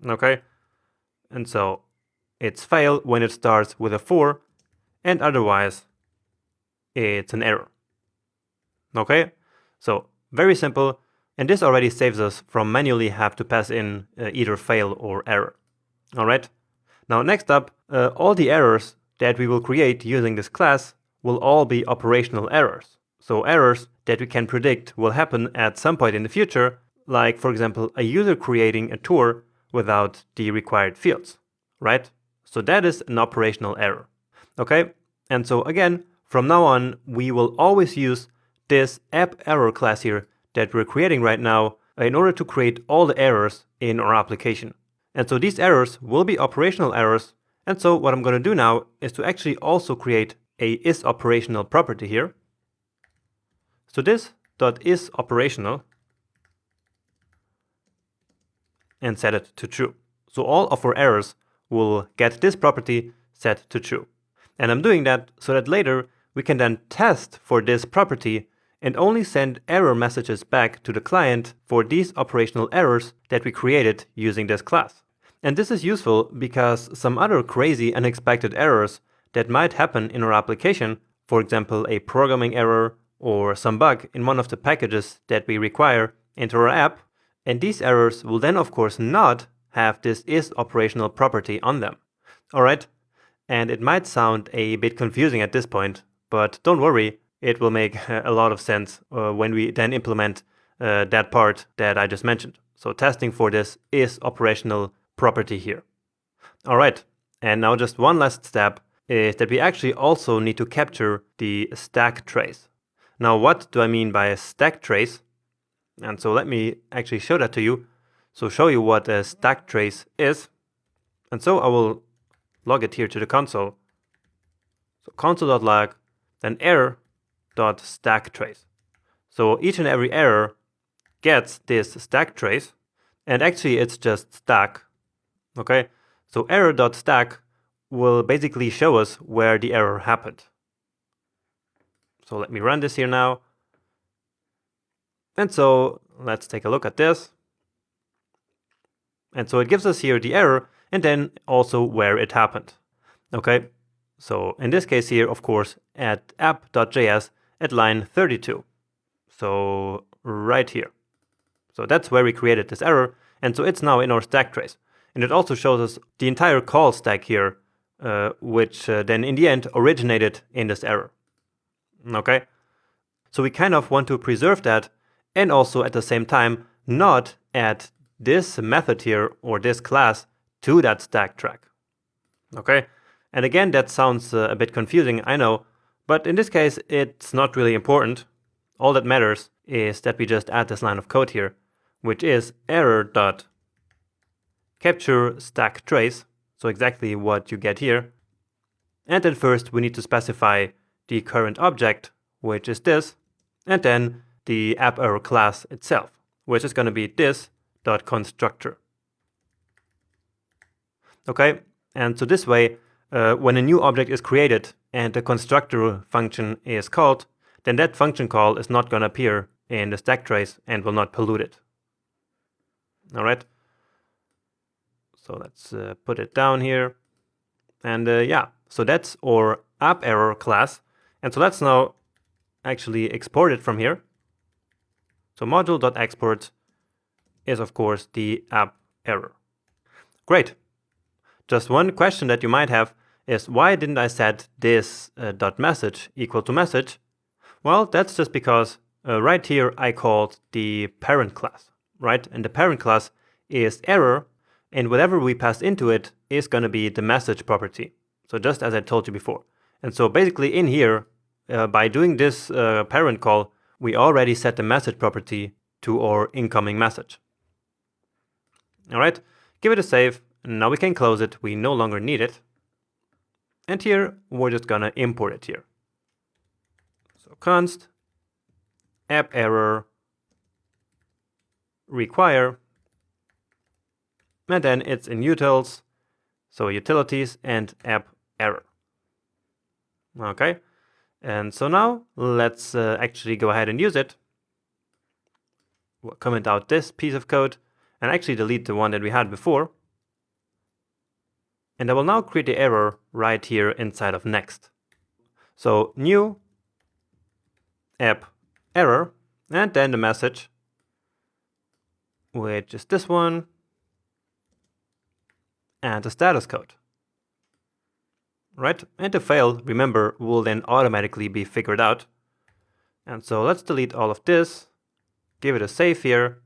okay? And so it's fail when it starts with a 4, and otherwise it's an error. Okay? So very simple. And this already saves us from manually have to pass in either fail or error. All right. Now, next up, all the errors that we will create using this class will all be operational errors. So errors that we can predict will happen at some point in the future, like for example, a user creating a tour without the required fields, right? So that is an operational error, okay? And so again, from now on, we will always use this app error class here that we're creating right now in order to create all the errors in our application. And so these errors will be operational errors. And so what I'm going to do now is to actually also create a isOperational property here. So this .isOperational and set it to true. So all of our errors will get this property set to true. And I'm doing that so that later we can then test for this property and only send error messages back to the client for these operational errors that we created using this class. And this is useful because some other crazy unexpected errors that might happen in our application, for example, a programming error or some bug in one of the packages that we require into our app, and these errors will then of course not have this isOperational property on them. Alright, and it might sound a bit confusing at this point, but don't worry, it will make a lot of sense when we then implement that part that I just mentioned. So testing for this isOperational property here. Alright, and now just one last step is that we actually also need to capture the stack trace. Now what do I mean by a stack trace? And so let me actually show that to you. So show you what a stack trace is. And so I will log it here to the console. So console.log, then error.stackTrace. So each and every error gets this stack trace, and actually it's just stack. Okay, so error.stack will basically show us where the error happened. So let me run this here now. And so let's take a look at this. And so it gives us here the error and then also where it happened. Okay, so in this case here, of course, at app.js at line 32. So right here. So that's where we created this error. And so it's now in our stack trace. And it also shows us the entire call stack here, which then in the end originated in this error. Okay, so we kind of want to preserve that and also at the same time not add this method here or this class to that stack track. Okay, and again that sounds a bit confusing, I know, but in this case it's not really important. All that matters is that we just add this line of code here, which is error.capture stack trace, so exactly what you get here. And then first we need to specify the current object, which is this, and then the app error class itself, which is going to be this.constructor. Okay, and so this way, when a new object is created and the constructor function is called, then that function call is not going to appear in the stack trace and will not pollute it. All right, so let's put it down here. And yeah, so that's our app error class. And so let's now actually export it from here. So module.export is of course the app error. Great. Just one question that you might have is why didn't I set this .message equal to message? Well, that's just because right here I called the parent class, right? And the parent class is error, and whatever we pass into it is going to be the message property. So just as I told you before. And so basically in here, by doing this parent call, we already set the message property to our incoming message. All right, give it a save. Now we can close it. We no longer need it. And here, we're just gonna import it here. So const app error require, and then it's in utils, so utilities and app error. Okay, and so now let's actually go ahead and use it. We'll comment out this piece of code and actually delete the one that we had before. And I will now create the error right here inside of next. So new app error, and then the message, which is this one, and the status code. right? And the fail, remember, will then automatically be figured out. And so let's delete all of this, give it a save here,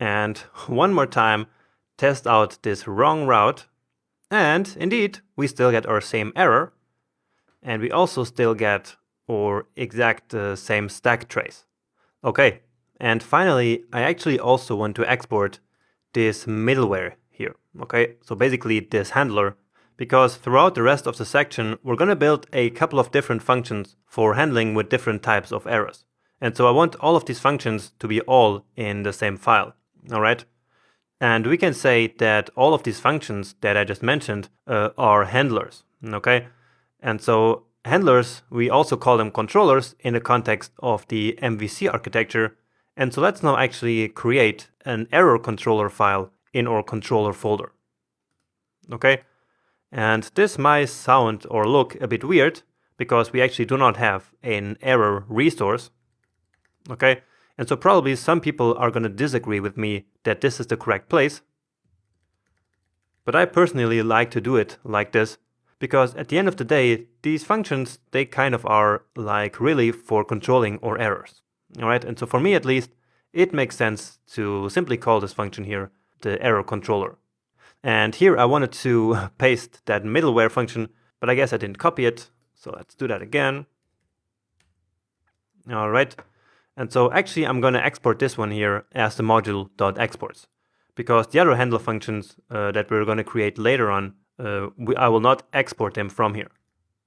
and one more time, test out this wrong route. And indeed, we still get our same error. And we also still get our exact same stack trace. Okay, and finally, I actually also want to export this middleware here. Okay, so basically this handler, because throughout the rest of the section, we're going to build a couple of different functions for handling with different types of errors. And so I want all of these functions to be all in the same file. All right. And we can say that all of these functions that I just mentioned are handlers. Okay. And so handlers, we also call them controllers in the context of the MVC architecture. And so let's now actually create an error controller file in our controller folder. Okay. And this might sound or look a bit weird because we actually do not have an error resource. Okay. And so probably some people are going to disagree with me that this is the correct place. But I personally like to do it like this, because at the end of the day, these functions, they kind of are like really for controlling our errors. All right, and so for me at least, it makes sense to simply call this function here the error controller. And here I wanted to paste that middleware function, but I guess I didn't copy it. So let's do that again. All right. And so actually I'm going to export this one here as the module.exports, because the other handler functions that we're going to create later on, I will not export them from here.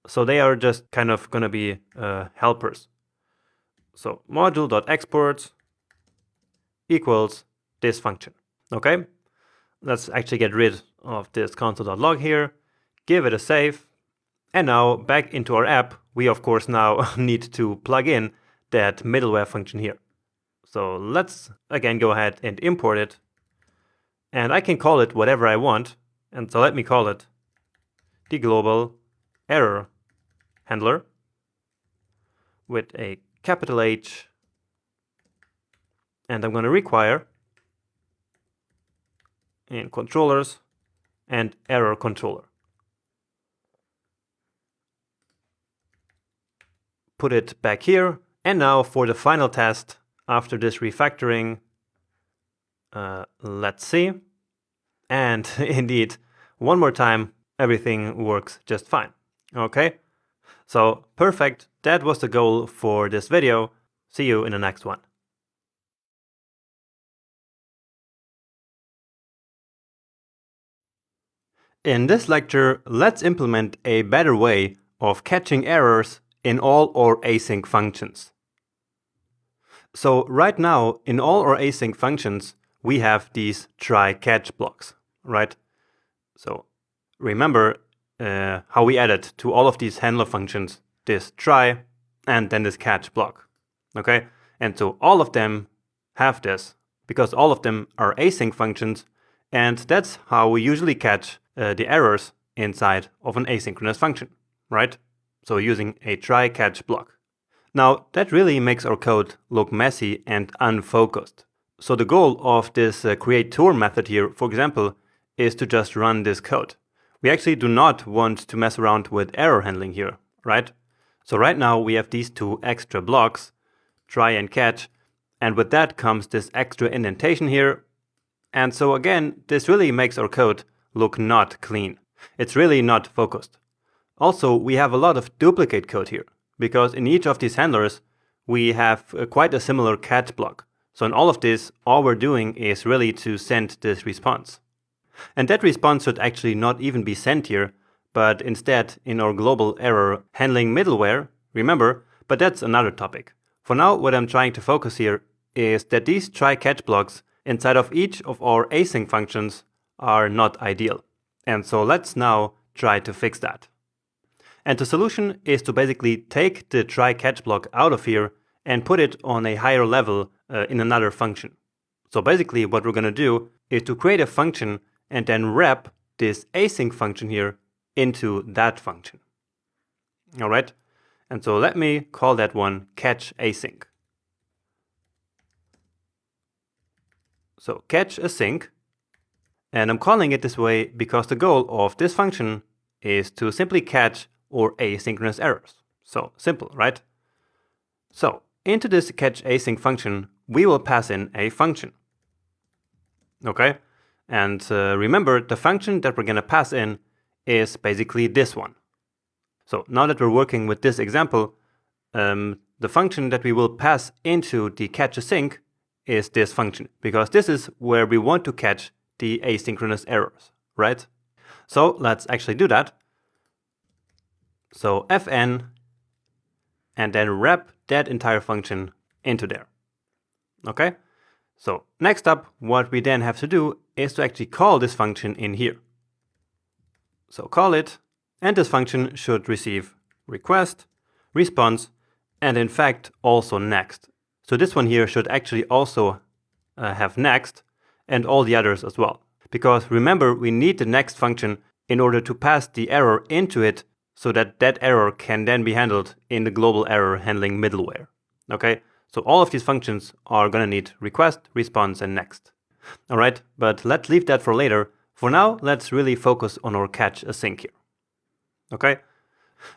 So they are just kind of going to be helpers. So module.exports equals this function. Okay, let's actually get rid of this console.log here, give it a save, and now back into our app, we of course now need to plug in that middleware function here. So let's again go ahead and import it. And I can call it whatever I want. And so let me call it the global error handler with a capital H. And I'm going to require in controllers and error controller. Put it back here. And now for the final test after this refactoring, let's see. And indeed, one more time, everything works just fine. Okay, so perfect. That was the goal for this video. See you in the next one. In this lecture, let's implement a better way of catching errors in all our async functions. So right now, in all our async functions, we have these try-catch blocks, right? So remember how we added to all of these handler functions this try and then this catch block, okay? And so all of them have this because all of them are async functions, and that's how we usually catch the errors inside of an asynchronous function, right? So using a try-catch block. Now, that really makes our code look messy and unfocused. So the goal of this create_tour method here, for example, is to just run this code. We actually do not want to mess around with error handling here, right? So right now we have these two extra blocks, try and catch, and with that comes this extra indentation here. And so again, this really makes our code look not clean. It's really not focused. Also, we have a lot of duplicate code here, because in each of these handlers, we have quite a similar catch block. So in all of this, all we're doing is really to send this response. And that response should actually not even be sent here, but instead in our global error handling middleware, remember, but that's another topic. For now, what I'm trying to focus here is that these try-catch blocks inside of each of our async functions are not ideal. And so let's now try to fix that. And the solution is to basically take the try-catch block out of here and put it on a higher level in another function. So basically what we're going to do is to create a function and then wrap this async function here into that function. All right. And so let me call that one catch async. So catch async. And I'm calling it this way because the goal of this function is to simply catch or asynchronous errors. So simple, right? So into this catch async function, we will pass in a function. Okay? And remember, the function that we're going to pass in is basically this one. So now that we're working with this example, the function that we will pass into the catch async is this function, because this is where we want to catch the asynchronous errors, right? So let's actually do that. So fn, and then wrap that entire function into there. Okay? So next up, what we then have to do is to actually call this function in here. So call it, and this function should receive request, response, and in fact also next. So this one here should actually also have next and all the others as well. Because remember, we need the next function in order to pass the error into it so that that error can then be handled in the global error handling middleware. Okay? So all of these functions are going to need request, response, and next. All right, but let's leave that for later. For now, let's really focus on our catch async here. Okay?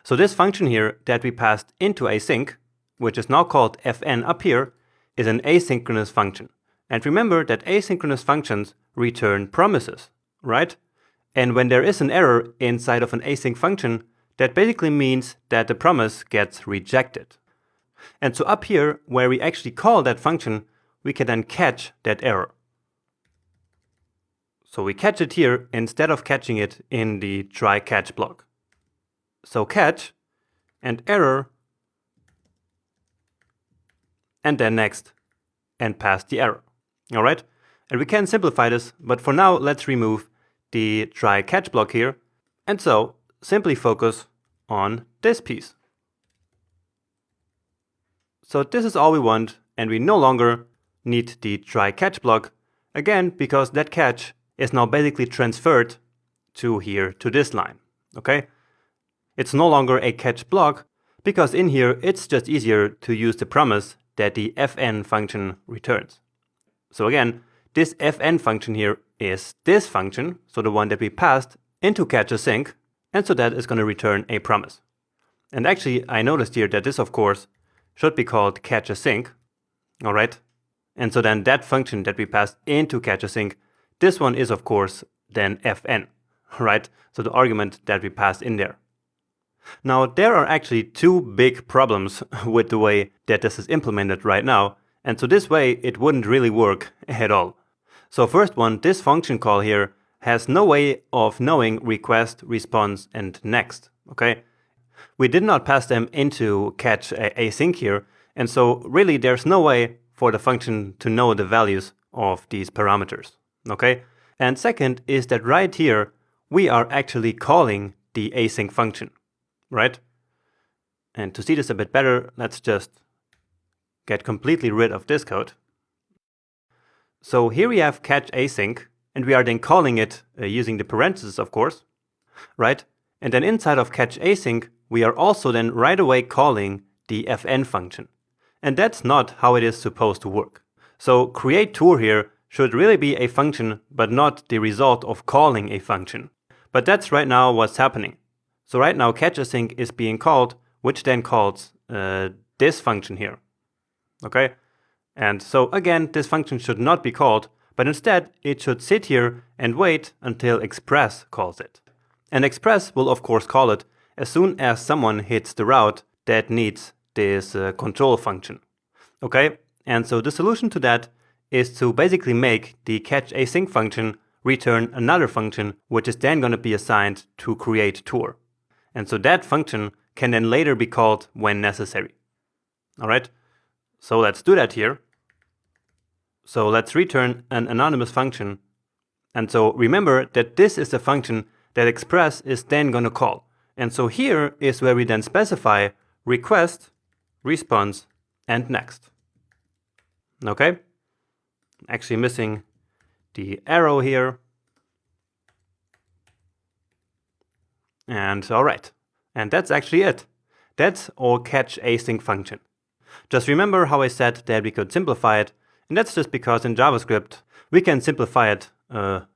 So this function here that we passed into async, which is now called fn up here, is an asynchronous function. And remember that asynchronous functions return promises, right? And when there is an error inside of an async function, that basically means that the promise gets rejected. And so up here, where we actually call that function, we can then catch that error. So we catch it here instead of catching it in the try catch block. So catch and error, and then next, and pass the error. All right? And we can simplify this, but for now, let's remove the try catch block here. And so simply focus on this piece. So this is all we want, and we no longer need the try catch block, again, because that catch is now basically transferred to here, to this line, okay? It's no longer a catch block, because in here, it's just easier to use the promise that the fn function returns. So again, this fn function here is this function, so the one that we passed into catch async, and so that is going to return a promise. And actually, I noticed here that this, of course, should be called catch async, all right? And so then that function that we passed into catch async, this one is, of course, then fn, right? So the argument that we passed in there. Now, there are actually two big problems with the way that this is implemented right now, and so this way it wouldn't really work at all. So first one, this function call here has no way of knowing request, response, and next, okay? We did not pass them into catch async here, and so really there's no way for the function to know the values of these parameters, okay? And second is that right here, we are actually calling the async function, right? And to see this a bit better, let's just get completely rid of this code. So here we have catch async, and we are then calling it using the parentheses, of course, right? And then inside of catch async, we are also then right away calling the fn function. And that's not how it is supposed to work. So create tour here should really be a function, but not the result of calling a function. But that's right now what's happening. So right now catch async is being called, which then calls this function here. Okay? And so again, this function should not be called, but instead it should sit here and wait until express calls it. And express will of course call it as soon as someone hits the route that needs this control function. Okay? And so the solution to that is to basically make the catch async function return another function, which is then going to be assigned to create tour. And so that function can then later be called when necessary. All right? So let's do that here. So let's return an anonymous function. And so remember that this is the function that express is then going to call. And so here is where we then specify request, response, and next. Okay? Actually missing the arrow here. And all right. And that's actually it. That's our catch async function. Just remember how I said that we could simplify it. And that's just because in JavaScript, we can simplify it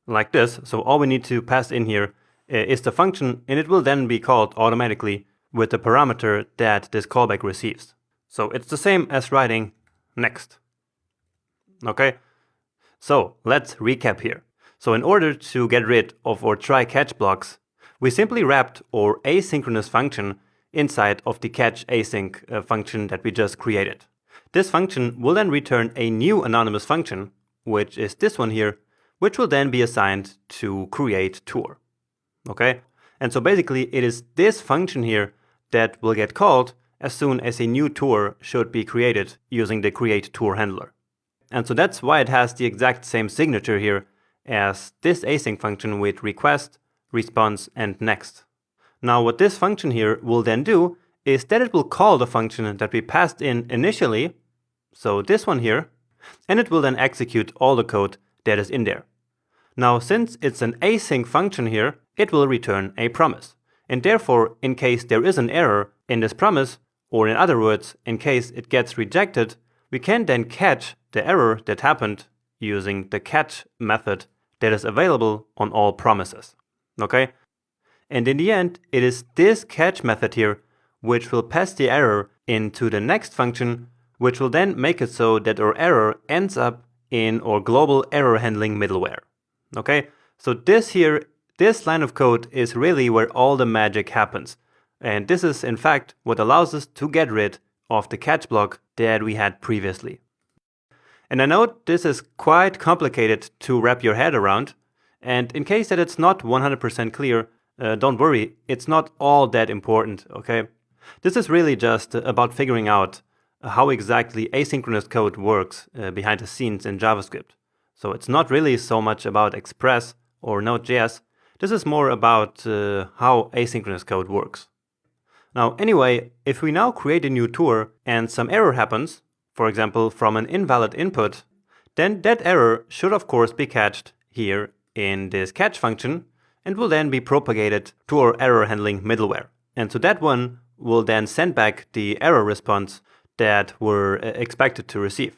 like this. So all we need to pass in here is the function, and it will then be called automatically with the parameter that this callback receives. So it's the same as writing next. Okay, so let's recap here. So in order to get rid of our try-catch blocks, we simply wrapped our asynchronous function inside of the catch async function that we just created. This function will then return a new anonymous function, which is this one here, which will then be assigned to create tour. Okay, and so basically it is this function here that will get called as soon as a new tour should be created using the create tour handler. And so that's why it has the exact same signature here as this async function with request, response, and next. Now what this function here will then do is that it will call the function that we passed in initially, so this one here, and it will then execute all the code that is in there. Now since it's an async function here, it will return a promise. And therefore, in case there is an error in this promise, or in other words, in case it gets rejected, we can then catch the error that happened using the catch method that is available on all promises. Okay? And in the end, it is this catch method here which will pass the error into the next function, which will then make it so that our error ends up in our global error handling middleware. Okay? So this line of code is really where all the magic happens. And this is in fact what allows us to get rid of the catch block that we had previously. And I know this is quite complicated to wrap your head around, and in case that it's not 100% clear, don't worry, it's not all that important, okay? This is really just about figuring out how exactly asynchronous code works behind the scenes in JavaScript. So it's not really so much about Express or Node.js, this is more about how asynchronous code works. Now anyway, if we now create a new tour and some error happens, for example from an invalid input, then that error should of course be catched here in this catch function and will then be propagated to our error handling middleware. And so that one will then send back the error response that we're expected to receive.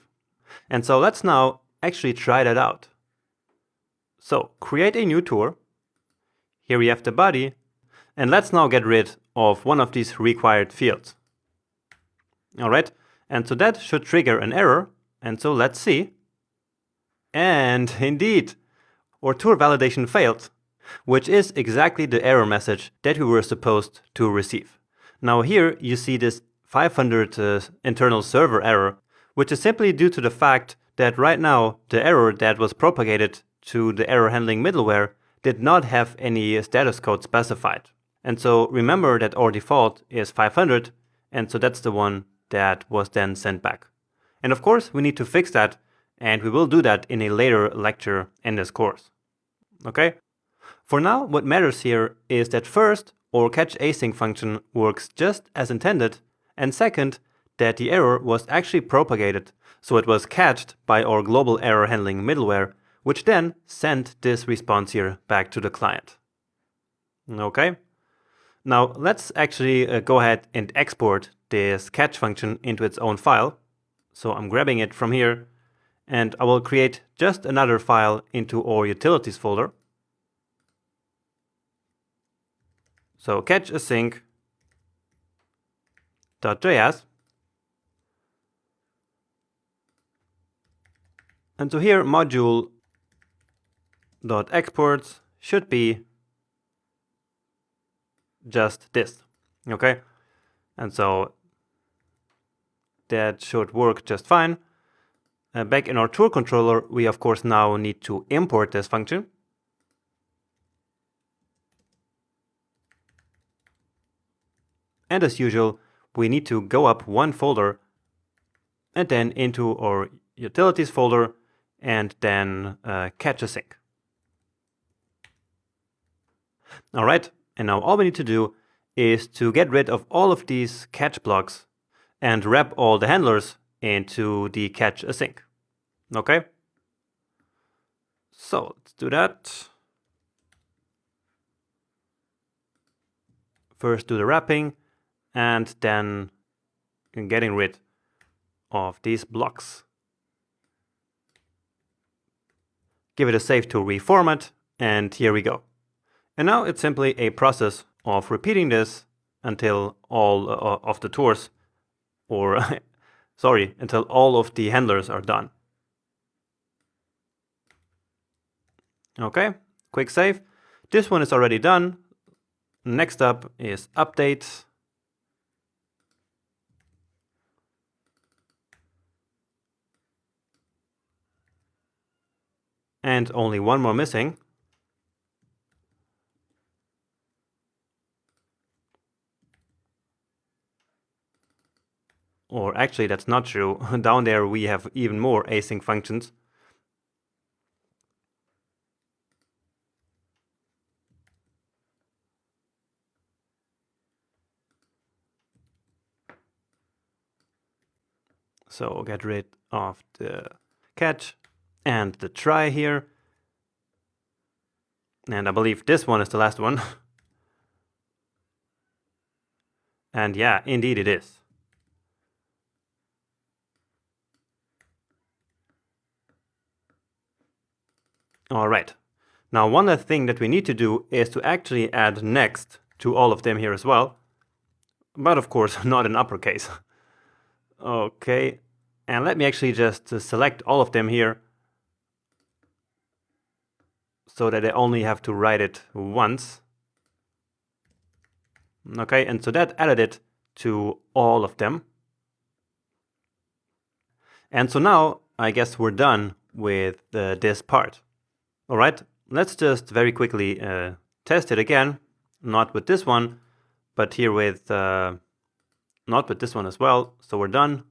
And so let's now actually try that out. So create a new tour. Here we have the body, and let's now get rid of one of these required fields. All right, and so that should trigger an error, and so let's see. And indeed, our tour validation failed, which is exactly the error message that we were supposed to receive. Now here you see this 500 internal server error, which is simply due to the fact that right now the error that was propagated to the error handling middleware did not have any status code specified. And so remember that our default is 500, and so that's the one that was then sent back. And of course we need to fix that, and we will do that in a later lecture in this course. Okay? For now, what matters here is that first, our catch async function works just as intended, and second, that the error was actually propagated, so it was catched by our global error handling middleware, which then sent this response here back to the client. Okay? Now let's actually go ahead and export this catch function into its own file. So I'm grabbing it from here, and I will create just another file into our utilities folder. So catch async.js. And so here module.exports should be just this, okay? And so that should work just fine. Back in our tour controller, we of course now need to import this function. And as usual, we need to go up one folder and then into our utilities folder and then catch async. All right, and now all we need to do is to get rid of all of these catch blocks and wrap all the handlers into the catch async. Okay? So let's do that. First do the wrapping and then getting rid of these blocks. Give it a save to reformat, and here we go. And now it's simply a process of repeating this until all of the tours, or sorry, until all of the handlers are done. Okay, quick save. This one is already done. Next up is update. And only one more missing. Or actually, that's not true. Down there we have even more async functions. So get rid of the catch and the try here. And I believe this one is the last one. And yeah, indeed it is. All right. Now one other thing that we need to do is to actually add next to all of them here as well. But of course, not in uppercase. Okay. And let me actually just select all of them here, so that I only have to write it once. Okay, and so that added it to all of them. And so now I guess we're done with this part. All right, let's just very quickly test it again. Not with this one, but here with not with this one as well. So we're done.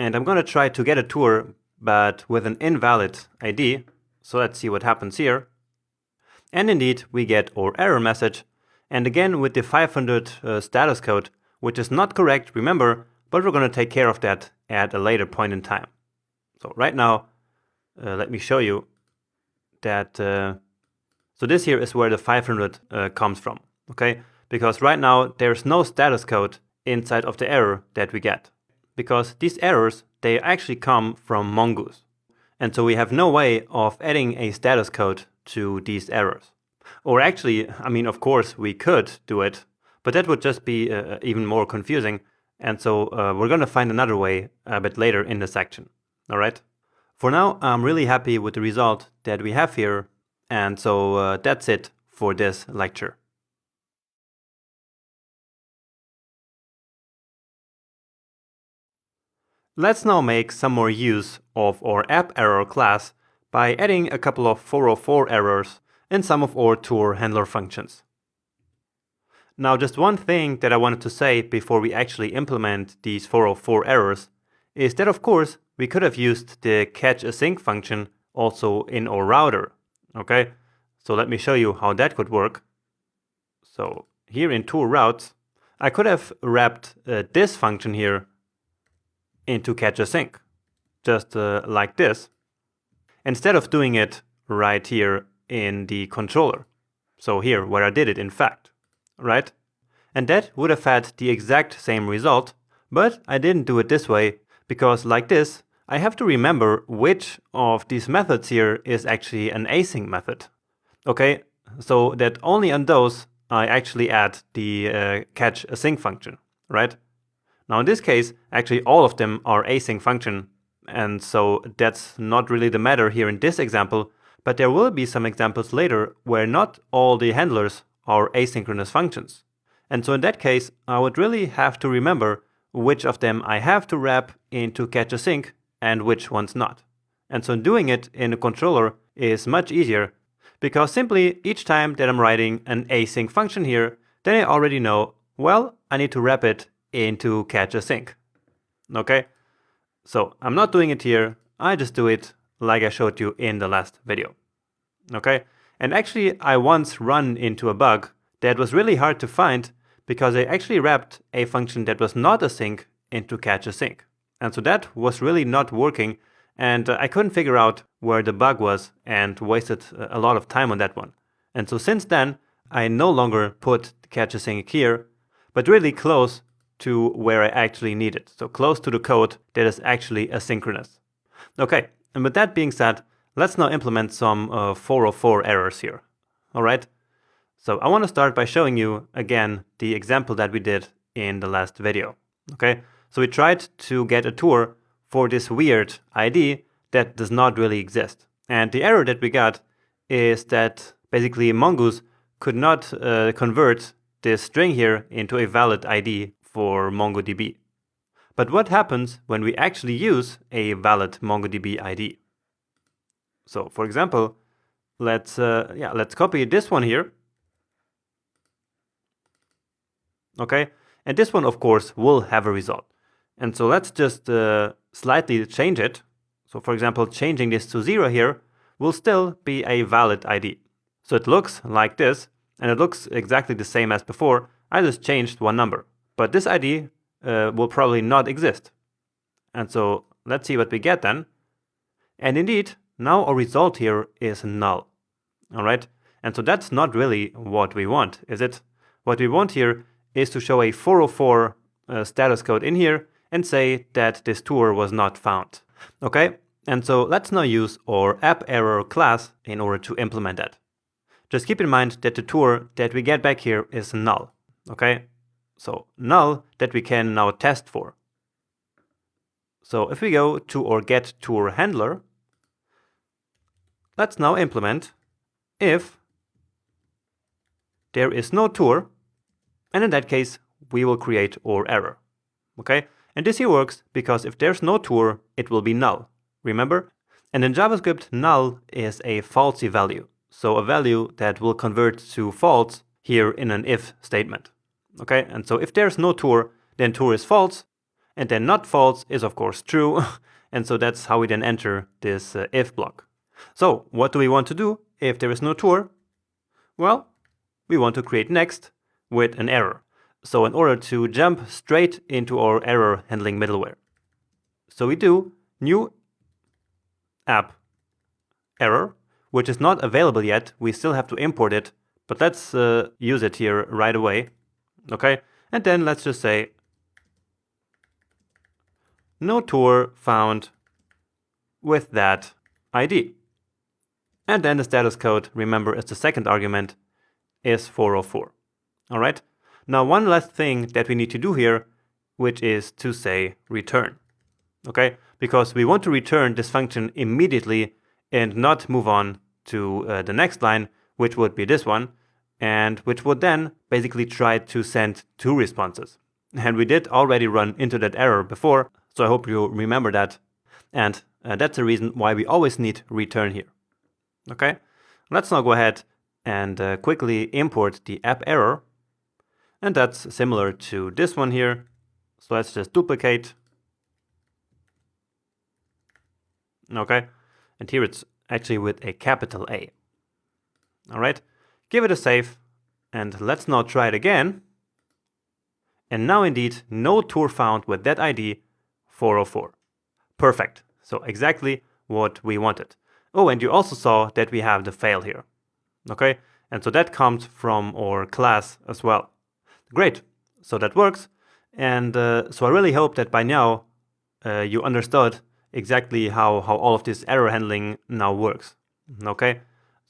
And I'm gonna try to get a tour, but with an invalid ID. So let's see what happens here. And indeed, we get our error message. And again, with the 500 status code, which is not correct, remember, but we're gonna take care of that at a later point in time. So right now, let me show you that. So this here is where the 500 comes from, okay? Because right now, there's no status code inside of the error that we get. Because these errors, they actually come from Mongoose. And so we have no way of adding a status code to these errors. Or actually, I mean, of course, we could do it, but that would just be even more confusing. And so we're going to find another way a bit later in the section. All right. For now, I'm really happy with the result that we have here. And so that's it for this lecture. Let's now make some more use of our app error class by adding a couple of 404 errors in some of our tour handler functions. Now, just one thing that I wanted to say before we actually implement these 404 errors is that, of course, we could have used the catch async function also in our router. Okay, so let me show you how that could work. So here in tour routes, I could have wrapped this function here into catch async, just like this, instead of doing it right here in the controller. So here, where I did it, in fact, right? And that would have had the exact same result, but I didn't do it this way, because like this, I have to remember which of these methods here is actually an async method. Okay, so that only on those I actually add the catch async function, right? Now in this case, actually all of them are async function, and so that's not really the matter here in this example, but there will be some examples later where not all the handlers are asynchronous functions. And so in that case, I would really have to remember which of them I have to wrap into catch async and which ones not. And so doing it in a controller is much easier, because simply each time that I'm writing an async function here, then I already know, well, I need to wrap it into catch async. Okay, so I'm not doing it here, I just do it like I showed you in the last video. Okay, and actually I once run into a bug that was really hard to find because I actually wrapped a function that was not async into catch async. And so that was really not working, and I couldn't figure out where the bug was and wasted a lot of time on that one. And so since then, I no longer put catch async here, but really close to where I actually need it. So close to the code that is actually asynchronous. Okay, and with that being said, let's now implement some 404 errors here. All right. So I want to start by showing you again the example that we did in the last video. Okay. So we tried to get a tour for this weird ID that does not really exist. And the error that we got is that basically Mongoose could not convert this string here into a valid ID for MongoDB. But what happens when we actually use a valid MongoDB ID? So for example, let's copy this one here. Okay, and this one of course will have a result. And so let's just slightly change it. So for example, changing this to 0 here will still be a valid ID. So it looks like this, and it looks exactly the same as before. I just changed one number, but this ID will probably not exist. And so let's see what we get then. And indeed, now our result here is null. All right, and so that's not really what we want, is it? What we want here is to show a 404 status code in here and say that this tour was not found. Okay, and so let's now use our AppError class in order to implement that. Just keep in mind that the tour that we get back here is null. Okay, so null that we can now test for. So if we go to our getTour handler, let's now implement if there is no tour, and in that case we will create our error. Okay, and this here works because if there's no tour, it will be null. Remember? And in JavaScript, null is a falsy value. So a value that will convert to false here in an if statement. Okay, and so if there's no tour, then tour is false, and then not false is of course true. And so that's how we then enter this if block. So what do we want to do if there is no tour? Well, we want to create next with an error. So in order to jump straight into our error handling middleware, so we do new app error, which is not available yet. We still have to import it, but let's use it here right away. Okay, and then let's just say no tour found with that ID. And then the status code, remember, is the second argument, is 404. All right. Now one last thing that we need to do here, which is to say return. Okay, because we want to return this function immediately and not move on to the next line, which would be this one, and which would then basically try to send two responses. And we did already run into that error before, so I hope you remember that. And that's the reason why we always need return here. Okay, let's now go ahead and quickly import the app error. And that's similar to this one here. So let's just duplicate. Okay, and here it's actually with a capital A. All right, give it a save, and let's now try it again. And now indeed, no tour found with that ID 404. Perfect, so exactly what we wanted. Oh, and you also saw that we have the fail here. Okay, and so that comes from our class as well. Great, so that works. And so I really hope that by now you understood exactly how all of this error handling now works. Okay,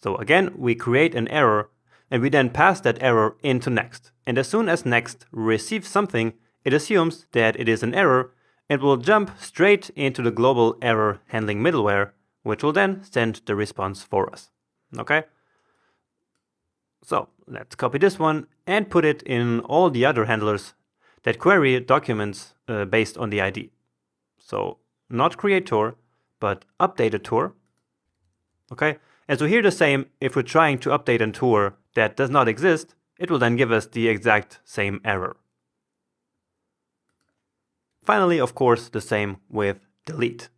so again, we create an error and we then pass that error into next. And as soon as next receives something, it assumes that it is an error and will jump straight into the global error handling middleware, which will then send the response for us. Okay, so let's copy this one and put it in all the other handlers that query documents based on the ID. So not create tour, but update a tour. Okay, and so here the same, if we're trying to update a tour that does not exist, it will then give us the exact same error. Finally, of course, the same with delete.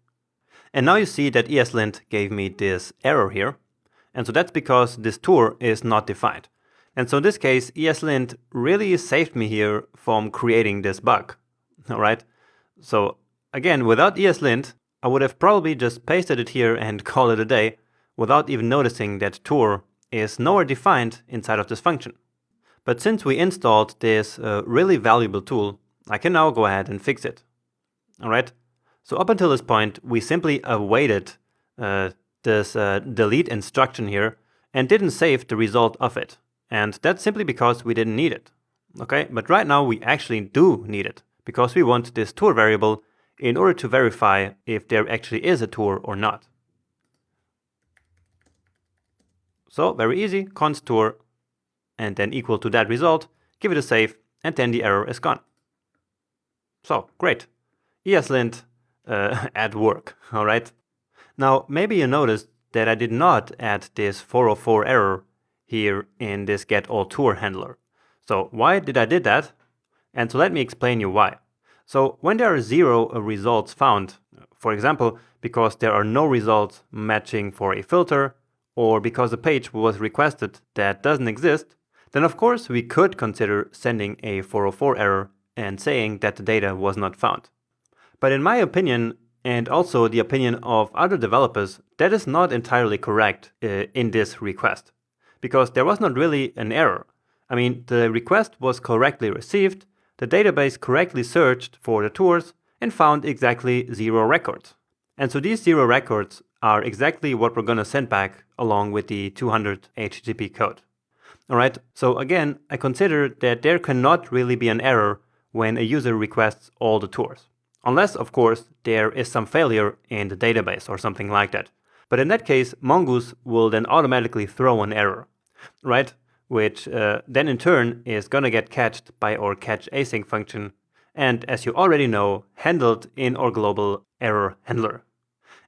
And now you see that ESLint gave me this error here. And so that's because this tour is not defined. And so in this case, ESLint really saved me here from creating this bug. All right. So again, without ESLint, I would have probably just pasted it here and called it a day without even noticing that tour is nowhere defined inside of this function. But since we installed this really valuable tool, I can now go ahead and fix it. All right. So up until this point, we simply awaited this delete instruction here and didn't save the result of it. And that's simply because we didn't need it. Okay, but right now we actually do need it because we want this tour variable in order to verify if there actually is a tour or not. So very easy, const tour, and then equal to that result, give it a save, and then the error is gone. So great, ESLint at work, all right? Now maybe you noticed that I did not add this 404 error here in this getAllTour handler. So why did I did that? And so let me explain you why. So when there are 0 results found, for example, because there are no results matching for a filter, or because a page was requested that doesn't exist, then of course we could consider sending a 404 error and saying that the data was not found. But in my opinion, and also the opinion of other developers, that is not entirely correct in this request, because there was not really an error. I mean, the request was correctly received, the database correctly searched for the tours and found exactly 0 records. And so these 0 records are exactly what we're going to send back along with the 200 HTTP code. Alright, so again, I consider that there cannot really be an error when a user requests all the tours. Unless, of course, there is some failure in the database or something like that. But in that case, Mongoose will then automatically throw an error, right? Which then in turn is going to get catched by our catchAsync function, and as you already know, handled in our global error handler.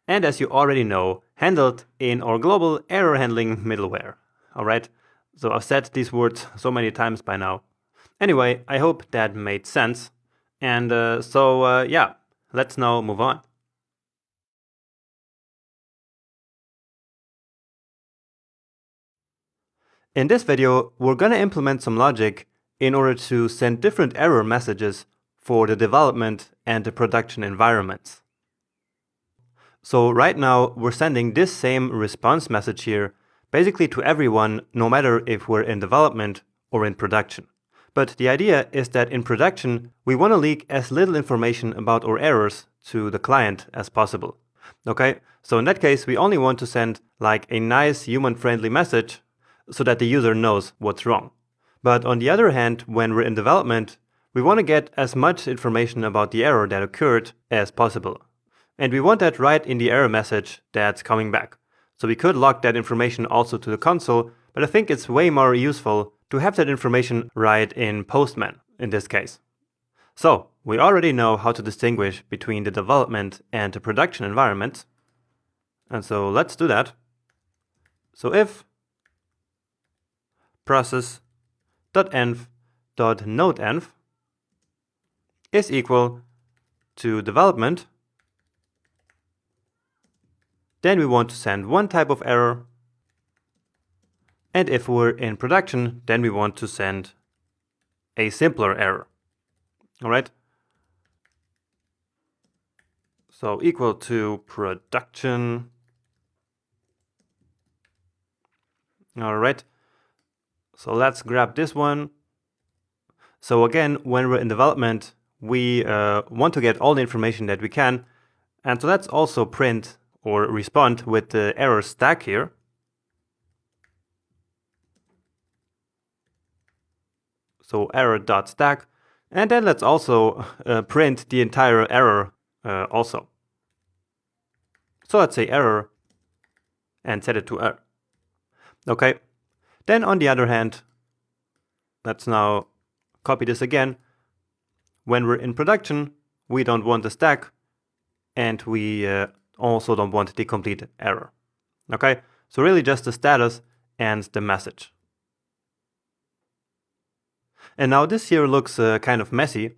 And as you already know, handled in our global error handling middleware. Alright, so I've said these words so many times by now. Anyway, I hope that made sense. And yeah, let's now move on. In this video, we're going to implement some logic in order to send different error messages for the development and the production environments. So right now, we're sending this same response message here basically to everyone, no matter if we're in development or in production. But the idea is that in production, we want to leak as little information about our errors to the client as possible. Okay, so in that case, we only want to send like a nice human-friendly message so that the user knows what's wrong. But on the other hand, when we're in development, we want to get as much information about the error that occurred as possible. And we want that right in the error message that's coming back. So we could log that information also to the console, but I think it's way more useful to have that information right in Postman in this case. So we already know how to distinguish between the development and the production environment. And so let's do that. So if process.env.nodeEnv is equal to development, then we want to send one type of error. And if we're in production, then we want to send a simpler error. All right. So equal to production. All right. So let's grab this one. So again, when we're in development, we want to get all the information that we can. And so let's also print or respond with the error stack here. So error.stack. And then let's also print the entire error also. So let's say error and set it to error. Okay. Then on the other hand, let's now copy this again. When we're in production, we don't want the stack, and we also don't want the complete error. Okay, so really just the status and the message. And now this here looks kind of messy.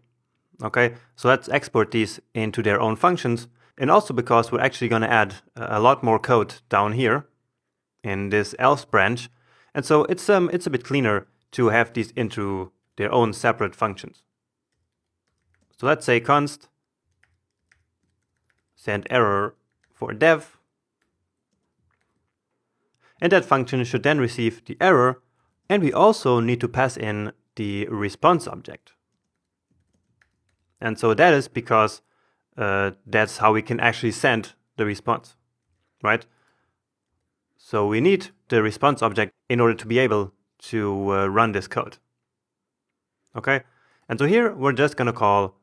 Okay, so let's export these into their own functions, and also because we're actually going to add a lot more code down here in this else branch. And so it's a bit cleaner to have these into their own separate functions. So let's say const send error for dev. And that function should then receive the error. And we also need to pass in the response object. And so that is because that's how we can actually send the response, right? So we need the response object in order to be able to run this code. Okay, and so here we're just going to call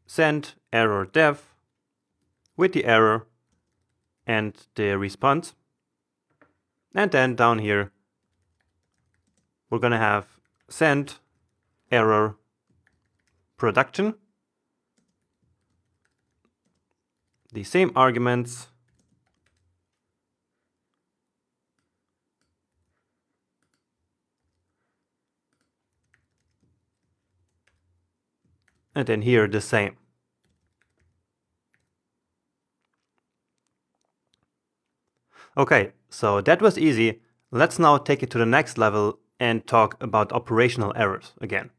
send error def with the error and the response. And then down here, we're going to have send error production. The same arguments. And then here the same. Okay, so that was easy. Let's now take it to the next level and talk about operational errors again.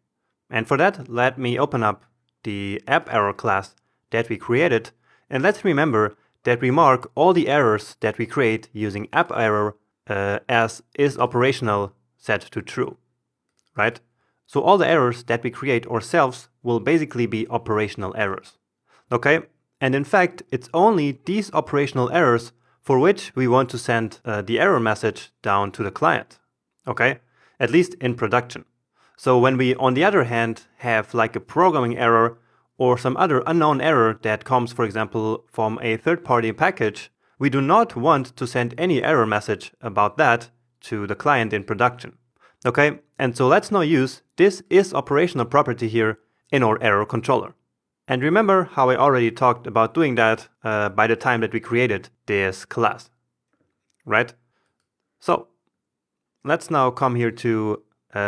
And for that, let me open up the AppError class that we created, and let's remember that we mark all the errors that we create using AppError as isOperational set to true, right? So all the errors that we create ourselves will basically be operational errors, okay? And in fact, it's only these operational errors for which we want to send the error message down to the client, okay? At least in production. So when we, on the other hand, have like a programming error or some other unknown error that comes, for example, from a third-party package, we do not want to send any error message about that to the client in production. Okay, and so let's now use this isOperational property here in our error controller. And remember how I already talked about doing that by the time that we created this class, right? So let's now come here to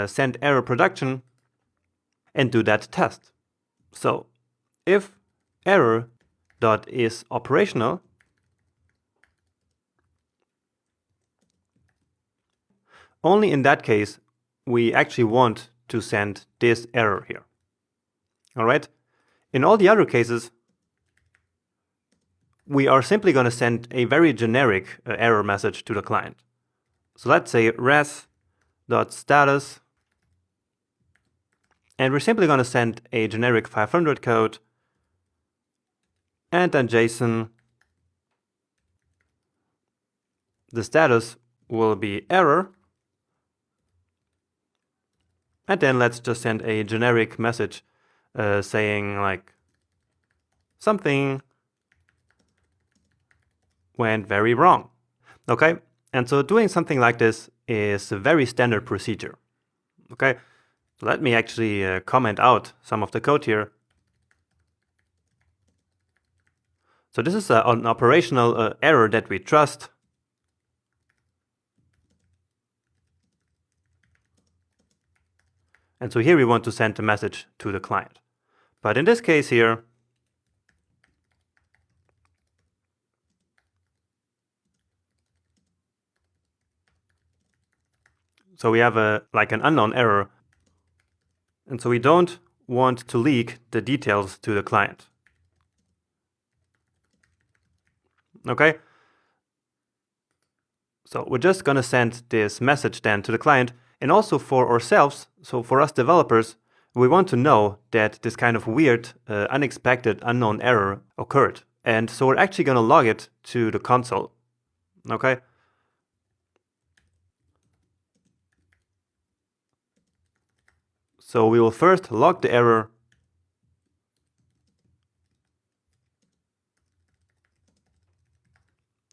send error production and do that test. So if error.isOperational, only in that case we actually want to send this error here. All right. In all the other cases, we are simply going to send a very generic error message to the client. So let's say res.status, and we're simply going to send a generic 500 code, and then JSON. The status will be error. And then let's just send a generic message saying like something went very wrong. Okay, and so doing something like this is a very standard procedure. Okay, so let me actually comment out some of the code here. So this is an operational error that we trust. And so here we want to send a message to the client. But in this case here, so we have like an unknown error. And so we don't want to leak the details to the client. Okay? So we're just going to send this message then to the client. And also for ourselves, so for us developers, we want to know that this kind of weird, unexpected, unknown error occurred. And so we're actually going to log it to the console. Okay? So we will first log the error.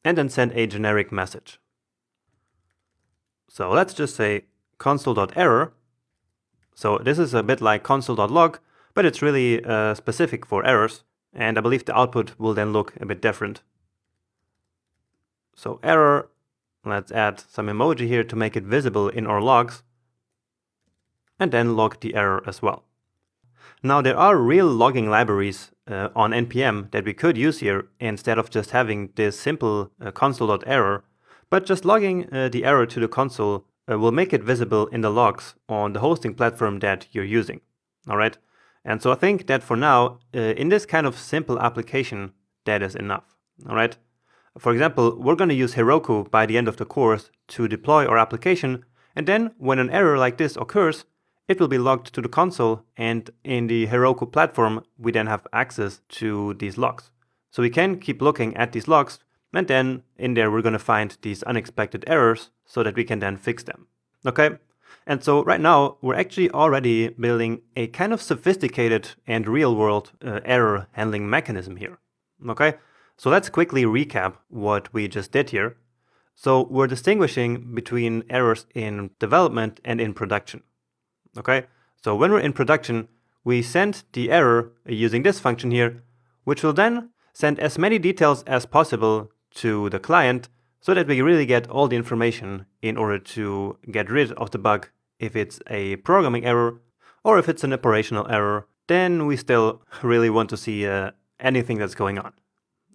And then send a generic message. So let's just say console.error. So this is a bit like console.log, but it's really specific for errors. And I believe the output will then look a bit different. So error, let's add some emoji here to make it visible in our logs. And then log the error as well. Now there are real logging libraries on NPM that we could use here instead of just having this simple console.error. But just logging the error to the console will make it visible in the logs on the hosting platform that you're using. All right. And so I think that for now, in this kind of simple application, that is enough. All right. For example, we're going to use Heroku by the end of the course to deploy our application. And then when an error like this occurs, it will be logged to the console. And in the Heroku platform, we then have access to these logs. So we can keep looking at these logs And then in there, we're going to find these unexpected errors so that we can then fix them. Okay? And so right now, we're actually already building a kind of sophisticated and real-world error handling mechanism here. Okay? So let's quickly recap what we just did here. So we're distinguishing between errors in development and in production. Okay? So when we're in production, we send the error using this function here, which will then send as many details as possible to the client so that we really get all the information in order to get rid of the bug. If it's a programming error or if it's an operational error, then we still really want to see anything that's going on.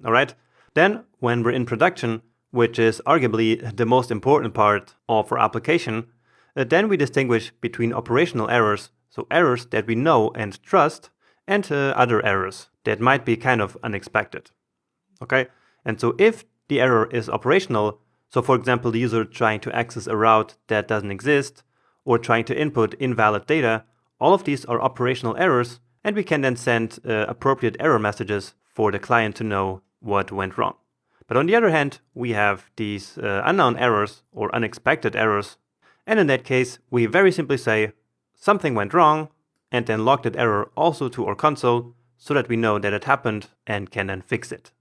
All right? Then when we're in production, which is arguably the most important part of our application, then we distinguish between operational errors, so errors that we know and trust, and other errors that might be kind of unexpected. Okay? And so if the error is operational, so for example, the user trying to access a route that doesn't exist, or trying to input invalid data, all of these are operational errors, and we can then send appropriate error messages for the client to know what went wrong. But on the other hand, we have these unknown errors or unexpected errors, and in that case, we very simply say something went wrong, and then log that error also to our console so that we know that it happened and can then fix it.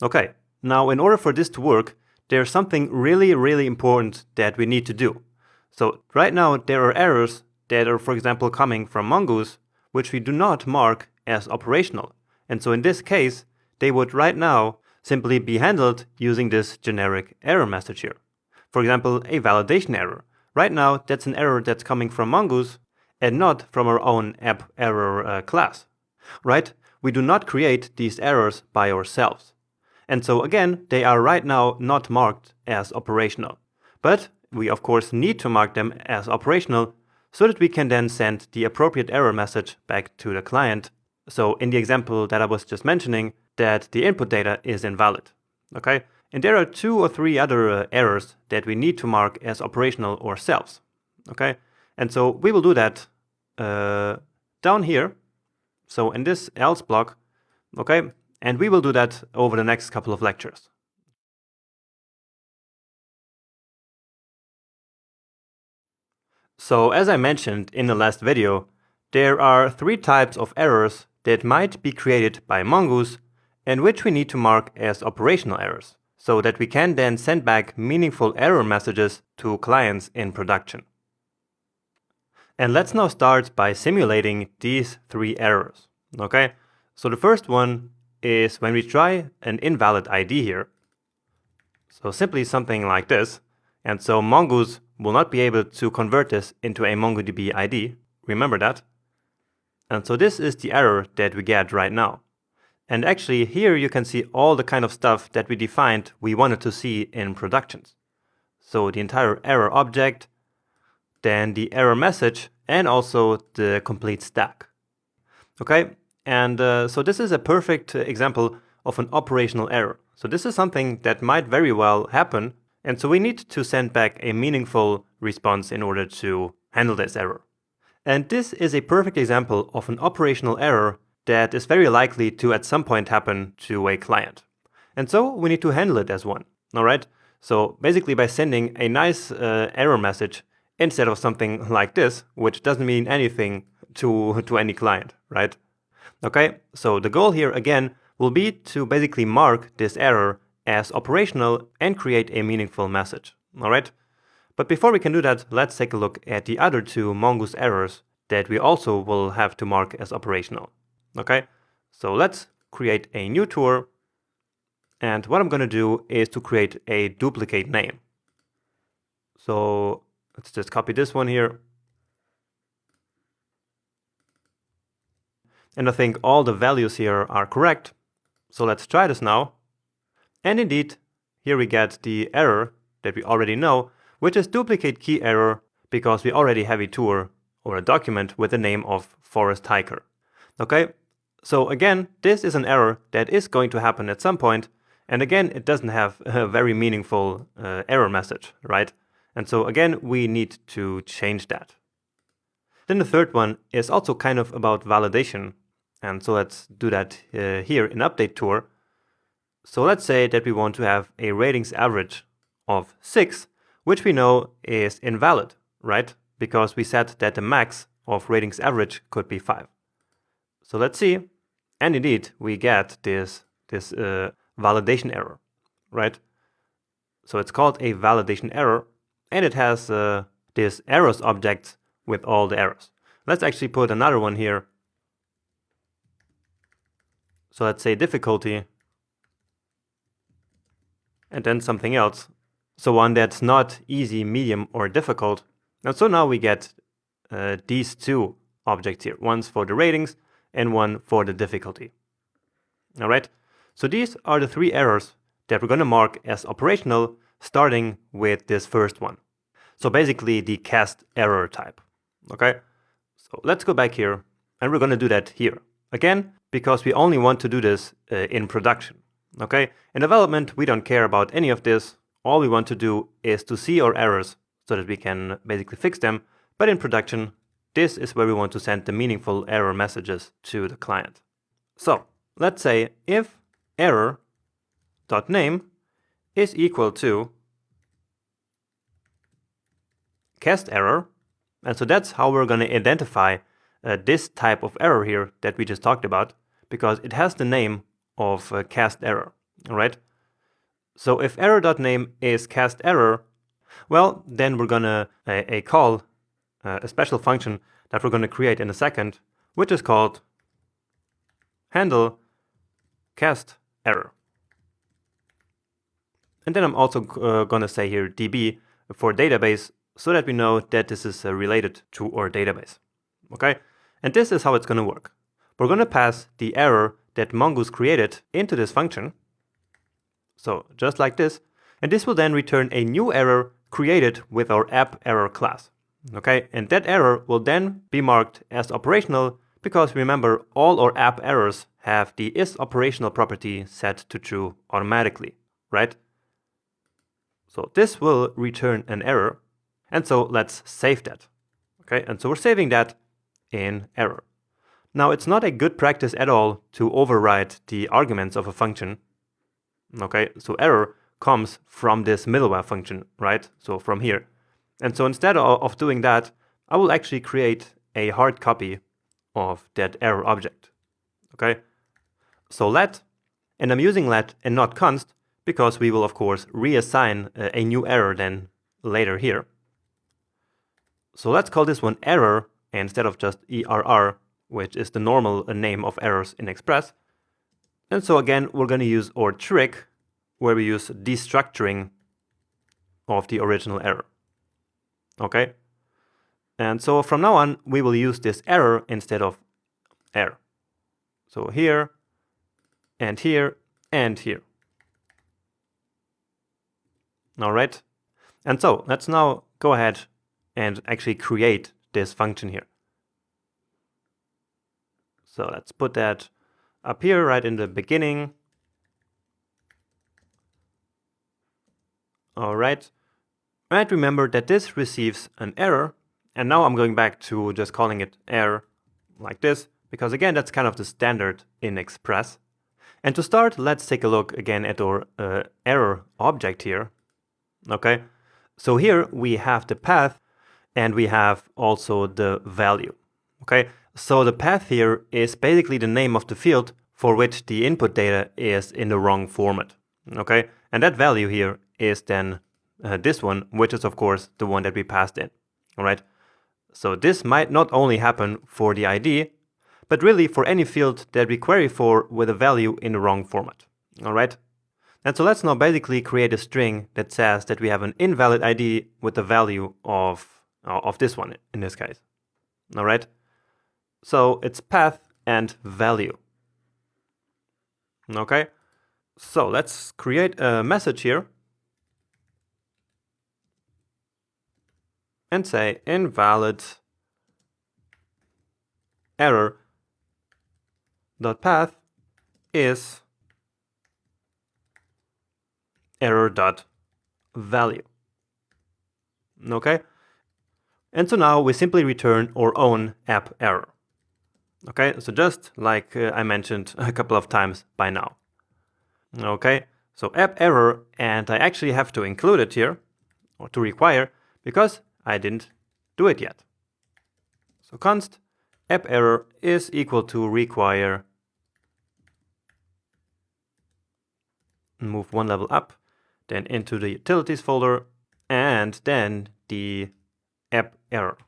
Okay, now in order for this to work, there's something really, really important that we need to do. So right now there are errors that are, for example, coming from Mongoose, which we do not mark as operational. And so in this case, they would right now simply be handled using this generic error message here. For example, a validation error. Right now, that's an error that's coming from Mongoose and not from our own app error class, right? We do not create these errors by ourselves. And so again, they are right now not marked as operational. But we of course need to mark them as operational so that we can then send the appropriate error message back to the client. So in the example that I was just mentioning, that the input data is invalid. Okay? And there are 2 or 3 other errors that we need to mark as operational ourselves. Okay? And so we will do that down here. So in this else block, okay? And we will do that over the next couple of lectures. So as I mentioned in the last video, there are 3 types of errors that might be created by Mongoose and which we need to mark as operational errors, so that we can then send back meaningful error messages to clients in production. And let's now start by simulating these 3 errors. Okay? So the first one is when we try an invalid ID here. So simply something like this. And so Mongoose will not be able to convert this into a MongoDB ID. Remember that. And so this is the error that we get right now. And actually here you can see all the kind of stuff that we defined we wanted to see in productions. So the entire error object, then the error message, and also the complete stack. Okay, and so this is a perfect example of an operational error. So this is something that might very well happen, and so we need to send back a meaningful response in order to handle this error. And this is a perfect example of an operational error that is very likely to at some point happen to a client. And so we need to handle it as one, all right? So basically by sending a nice error message instead of something like this, which doesn't mean anything to any client, right? Okay, so the goal here again will be to basically mark this error as operational and create a meaningful message, all right? But before we can do that, let's take a look at the other 2 Mongoose errors that we also will have to mark as operational. Okay, so let's create a new tour. And what I'm going to do is to create a duplicate name. So let's just copy this one here. And I think all the values here are correct. So let's try this now. And indeed, here we get the error that we already know, which is duplicate key error, because we already have a tour or a document with the name of Forest Hiker. Okay, so again, this is an error that is going to happen at some point, and again, it doesn't have a very meaningful error message, right? And so again, we need to change that. Then the third one is also kind of about validation, and so let's do that here in Update Tour. So let's say that we want to have a ratings average of 6, which we know is invalid, right? Because we said that the max of ratings average could be 5. So let's see, and indeed we get this validation error, right? So it's called a validation error, and it has this errors object with all the errors. Let's actually put another one here. So let's say difficulty, and then something else. So one that's not easy, medium, or difficult. And so now we get these two objects here. One's for the ratings and one for the difficulty. All right. So these are the 3 errors that we're going to mark as operational, starting with this first one. So basically the cast error type. Okay. So let's go back here, and we're going to do that here. Again, because we only want to do this in production. Okay. In development, we don't care about any of this. All we want to do is to see our errors so that we can basically fix them. But in production, this is where we want to send the meaningful error messages to the client. So let's say if error.name is equal to cast error, and so that's how we're going to identify this type of error here that we just talked about, because it has the name of cast error, all right? So if error.name is cast error, well, then we're going to call a special function that we're going to create in a second, which is called handle cast error. And then I'm also going to say here db for database, so that we know that this is related to our database. Okay? And this is how it's going to work. We're going to pass the error that Mongoose created into this function. So just like this. And this will then return a new error created with our app error class. Okay? And that error will then be marked as operational, because remember, all our app errors have the isOperational property set to true automatically, right? So this will return an error. And so let's save that. Okay, and so we're saving that in error. Now it's not a good practice at all to override the arguments of a function. Okay, so error comes from this middleware function, right? So from here. And so instead of doing that, I will actually create a hard copy of that error object. Okay, so let, and I'm using let and not const, because we will of course reassign a new error then later here. So let's call this one error instead of just ERR, which is the normal name of errors in Express. And so again, we're going to use our trick where we use destructuring of the original error. Okay? And so from now on, we will use this error instead of error. So here, and here, and here. All right? And so let's now go ahead and actually create this function here. So let's put that up here right in the beginning. All right. And remember that this receives an error. And now I'm going back to just calling it error like this, because again, that's kind of the standard in Express. And to start, let's take a look again at our error object here. Okay. So here we have the path, and we have also the value. Okay, so the path here is basically the name of the field for which the input data is in the wrong format. Okay, and that value here is then this one, which is of course the one that we passed in. All right, so this might not only happen for the ID, but really for any field that we query for with a value in the wrong format. All right. And so let's now basically create a string that says that we have an invalid ID with the value of this one in this case. All right. So it's path and value. Okay. So let's create a message here and say invalid error dot path is error dot value. Okay. And so now we simply return our own app error. Okay, so just like I mentioned a couple of times by now. Okay, so app error, and I actually have to include it here, or to require, because I didn't do it yet. So const app error is equal to require, move one level up, then into the utilities folder, and then the app error.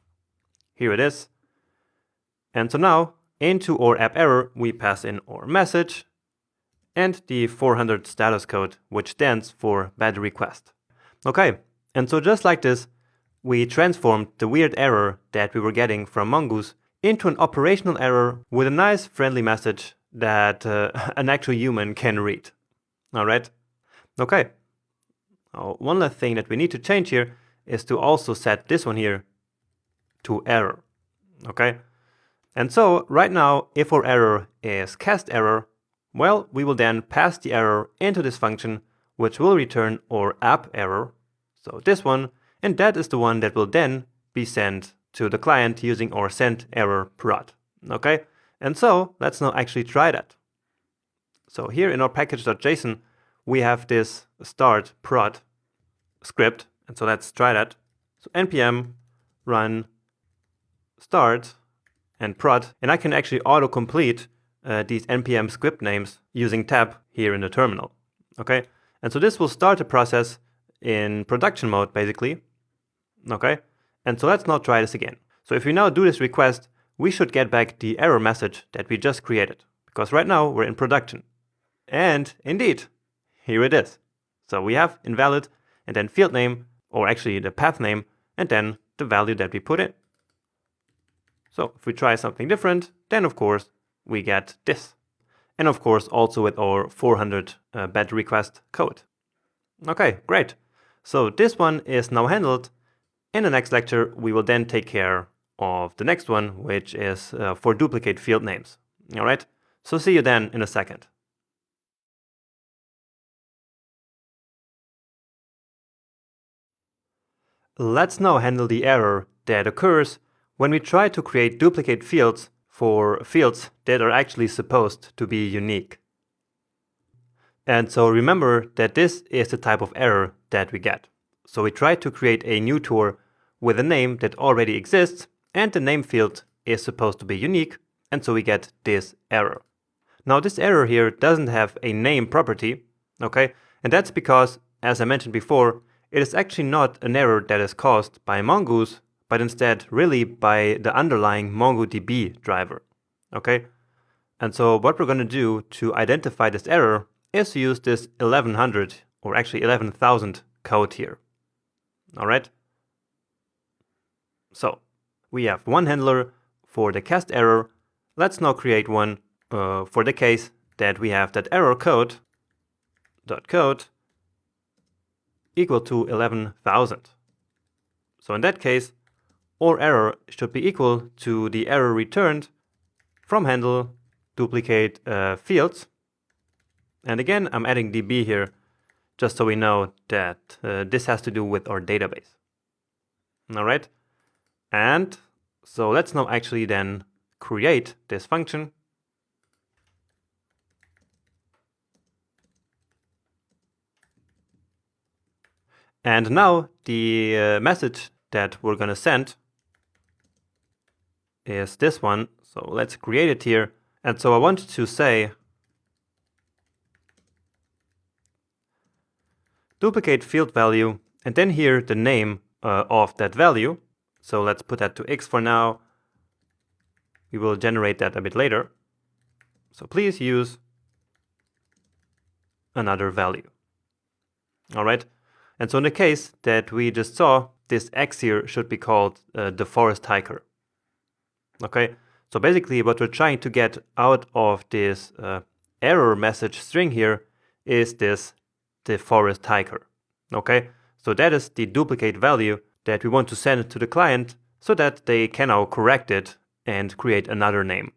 Here it is. And so now into our app error, we pass in our message and the 400 status code, which stands for bad request. Okay, and so just like this, we transformed the weird error that we were getting from Mongoose into an operational error with a nice friendly message that an actual human can read. All right? Okay. One last thing that we need to change here is to also set this one here to error. Okay? And so right now, if our error is cast error, well, we will then pass the error into this function, which will return our app error. So this one, and that is the one that will then be sent to the client using our send error prod. Okay? And so let's now actually try that. So here in our package.json, we have this start prod script. And so let's try that. So npm run start and prod, and I can actually autocomplete these npm script names using tab here in the terminal. Okay, and so this will start the process in production mode basically. Okay, and so let's now try this again. So if we now do this request, we should get back the error message that we just created, because right now we're in production. And indeed, here it is. So we have invalid and then field name, or actually the path name, and then the value that we put in. So if we try something different, then of course we get this. And of course also with our 400 bad request code. Okay, great. So this one is now handled. In the next lecture, we will then take care of the next one, which is for duplicate field names. All right, so see you then in a second. Let's now handle the error that occurs when we try to create duplicate fields for fields that are actually supposed to be unique. And so remember that this is the type of error that we get. So we try to create a new tour with a name that already exists, and the name field is supposed to be unique, and so we get this error. Now this error here doesn't have a name property, okay? And that's because, as I mentioned before, it is actually not an error that is caused by Mongoose, but instead really by the underlying MongoDB driver, okay? And so what we're going to do to identify this error is use this 1100, or actually 11,000 code here, all right? So we have one handler for the cast error. Let's now create one for the case that we have that error code equal to 11,000. So in that case, our error should be equal to the error returned from handle duplicate fields. And again, I'm adding db here just so we know that this has to do with our database. All right. And so let's now actually then create this function. And now the message that we're going to send is this one. So let's create it here. And so I want to say duplicate field value, and then here the name of that value. So let's put that to x for now. We will generate that a bit later. So please use another value. All right. And so in the case that we just saw, this x here should be called the forest hiker. Okay. So basically what we're trying to get out of this error message string here is the forest hiker. Okay. So that is the duplicate value that we want to send to the client so that they can now correct it and create another name.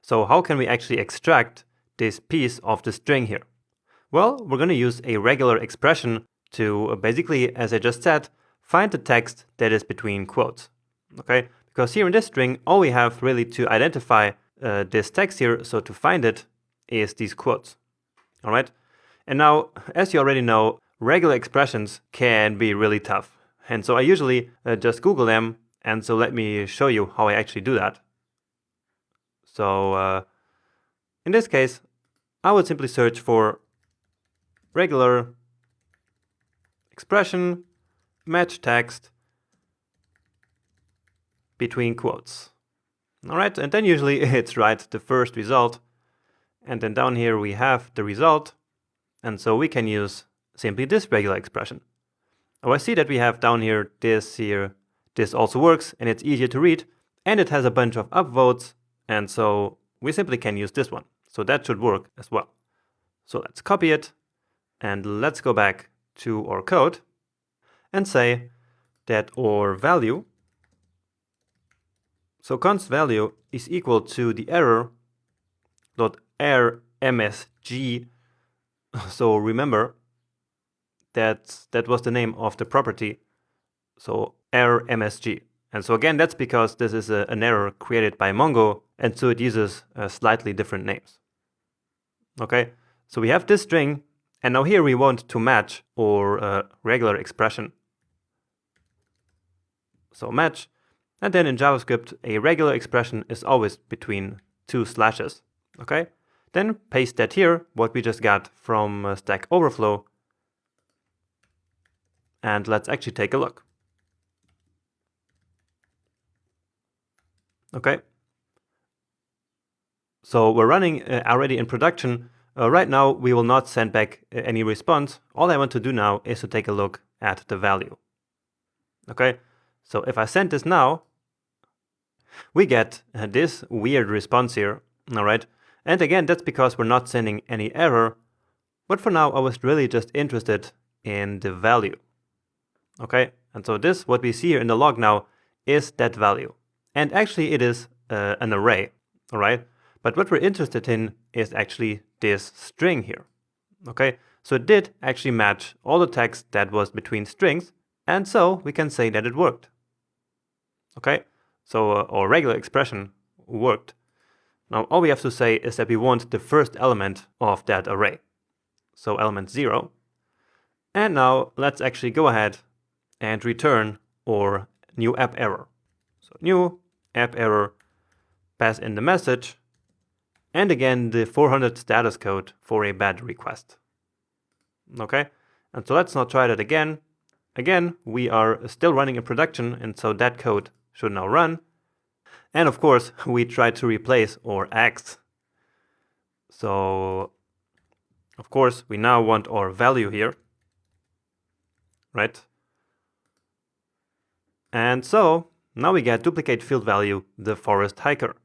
So how can we actually extract this piece of the string here? Well, we're going to use a regular expression to basically, as I just said, find the text that is between quotes. Okay, because here in this string, all we have really to identify this text here, so to find it, is these quotes. All right, And now, as you already know, regular expressions can be really tough. And so I usually just Google them. And so let me show you how I actually do that. So in this case, I would simply search for regular expression, match text between quotes. All right, and then usually it's right the first result. And then down here we have the result. And so we can use simply this regular expression. Oh, I see that we have down here. This also works and it's easier to read. And it has a bunch of upvotes. And so we simply can use this one. So that should work as well. So let's copy it. And let's go back to our code and say that our value, so const value is equal to the error dot error_msg. So remember that was the name of the property. So error_msg. And so again, that's because this is an error created by Mongo, and so it uses slightly different names. Okay, so we have this string, and now here we want to match our regular expression. So match, and then in JavaScript, a regular expression is always between two slashes. Okay, then paste that here, what we just got from Stack Overflow, and let's actually take a look. Okay, so we're running already in production. Right now, we will not send back any response. All I want to do now is to take a look at the value. Okay, so if I send this now, we get this weird response here. All right, and again, that's because we're not sending any error. But for now, I was really just interested in the value. Okay, and so this, what we see here in the log now, is that value. And actually, it is an array. All right. But what we're interested in is actually this string here. Okay, so it did actually match all the text that was between strings, and so we can say that it worked. Okay, so our regular expression worked. Now all we have to say is that we want the first element of that array. So element 0. And now let's actually go ahead and return our new app error. So new app error, pass in the message, and again, the 400 status code for a bad request. Okay, and so let's now try that again. Again, we are still running in production, and so that code should now run. And of course, we try to replace our X. So, of course, we now want our value here, right? And so, now we get duplicate field value, the forest hiker.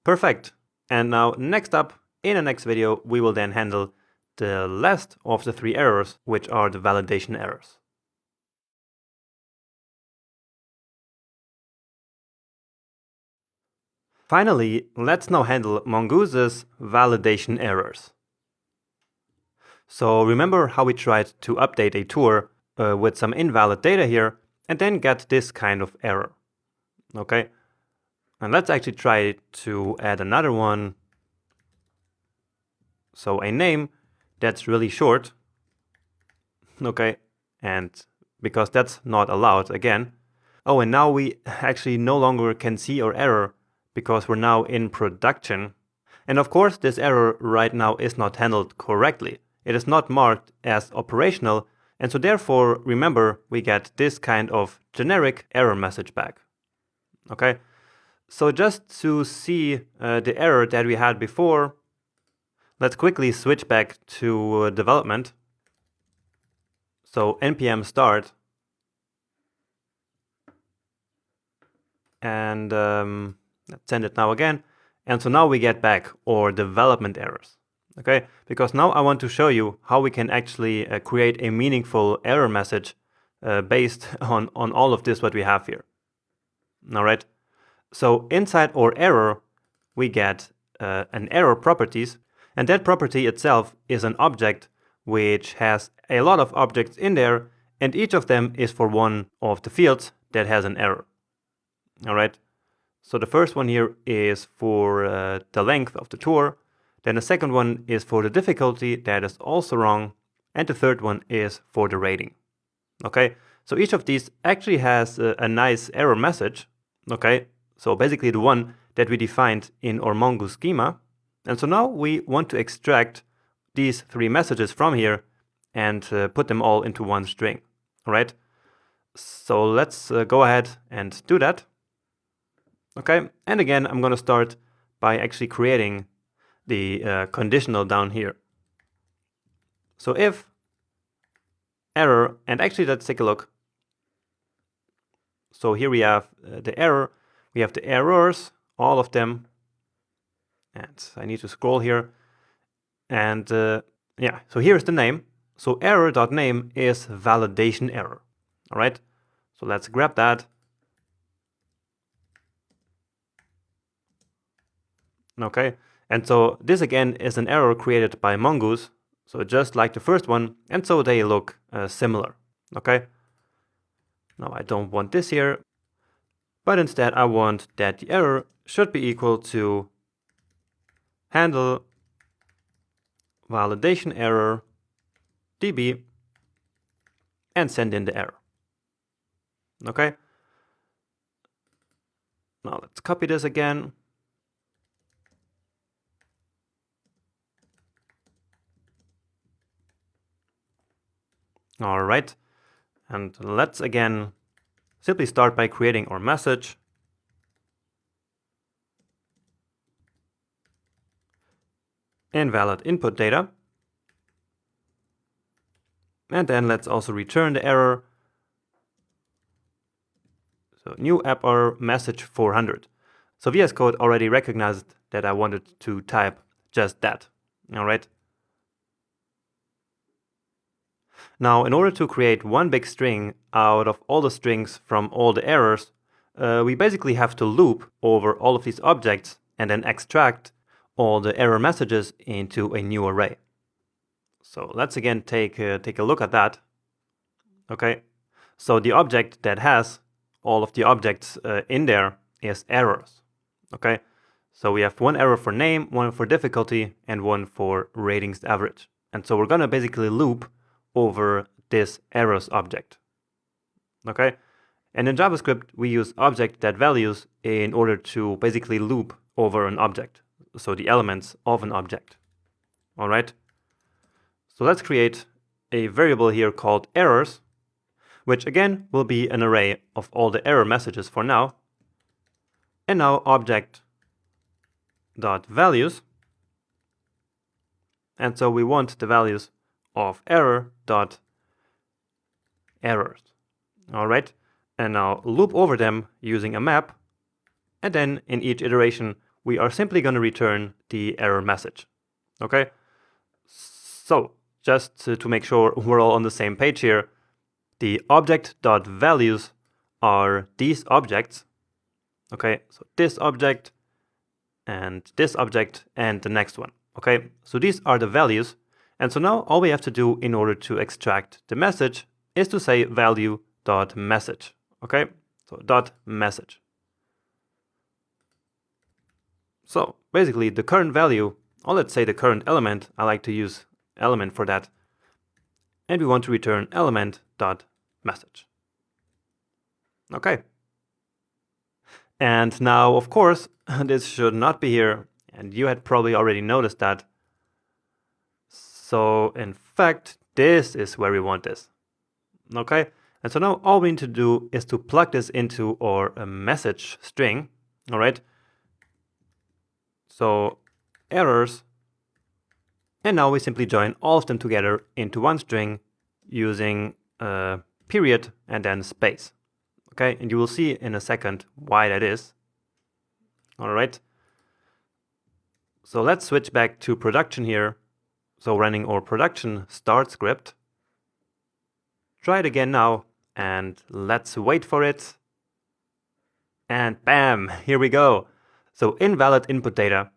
Perfect. And now next up, in the next video, we will then handle the last of the 3 errors, which are the validation errors. Finally, let's now handle Mongoose's validation errors. So remember how we tried to update a tour with some invalid data here and then get this kind of error. Okay, and let's actually try to add another one. So a name that's really short. Okay, and because that's not allowed again. Oh, and now we actually no longer can see our error because we're now in production. And of course, this error right now is not handled correctly. It is not marked as operational. And so therefore, remember, we get this kind of generic error message back. Okay, so just to see the error that we had before, let's quickly switch back to development. So npm start. And let's send it now again. And so now we get back our development errors. Okay, because now I want to show you how we can actually create a meaningful error message based on all of this what we have here. All right, so inside our error, we get an error properties, and that property itself is an object which has a lot of objects in there, and each of them is for one of the fields that has an error. All right, so the first one here is for the length of the tour. Then the second one is for the difficulty, that is also wrong. And the third one is for the rating. Okay, so each of these actually has a nice error message. Okay, so basically the one that we defined in our Mongoose schema. And so now we want to extract these three messages from here and put them all into one string. All right, so let's go ahead and do that. Okay, and again, I'm going to start by actually creating the conditional down here. So if error, and actually let's take a look. So here we have the error, we have the errors, all of them. And I need to scroll here. And yeah, so here's the name. So error.name is validation error. All right, so let's grab that. Okay, and so this again is an error created by Mongoose. So just like the first one, and so they look similar. Okay, now I don't want this here, but instead I want that the error should be equal to handle validation error db and send in the error. Okay, now let's copy this again. All right, and let's again simply start by creating our message. Invalid input data. And then let's also return the error. So new app error message 400. So VS Code already recognized that I wanted to type just that. All right. Now, in order to create one big string out of all the strings from all the errors, we basically have to loop over all of these objects and then extract all the error messages into a new array. So let's again take a look at that. Okay, so the object that has all of the objects in there is errors. Okay, so we have one error for name, one for difficulty, and one for ratings average. And so we're gonna basically loop over this errors object. Okay, and in JavaScript we use object.values in order to basically loop over an object, so the elements of an object. All right, so let's create a variable here called errors, which again will be an array of all the error messages for now. And now object.values, and so we want the values of error.errors. All right, and now loop over them using a map, and then in each iteration we are simply going to return the error message. Okay, so just to make sure we're all on the same page here, the object.values are these objects. Okay, so this object and the next one. Okay, so these are the values. And so now all we have to do in order to extract the message is to say value.message. Okay, so .message. So basically the current value, or let's say the current element, I like to use element for that. And we want to return element.message. Okay. And now, of course, this should not be here. And you had probably already noticed that. So in fact, this is where we want this. Okay, and so now all we need to do is to plug this into our message string. All right, so errors, and now we simply join all of them together into one string using period and then space. Okay, and you will see in a second why that is. All right, so let's switch back to production here. So running our production start script. Try it again now, and let's wait for it. And bam, here we go. So invalid input data.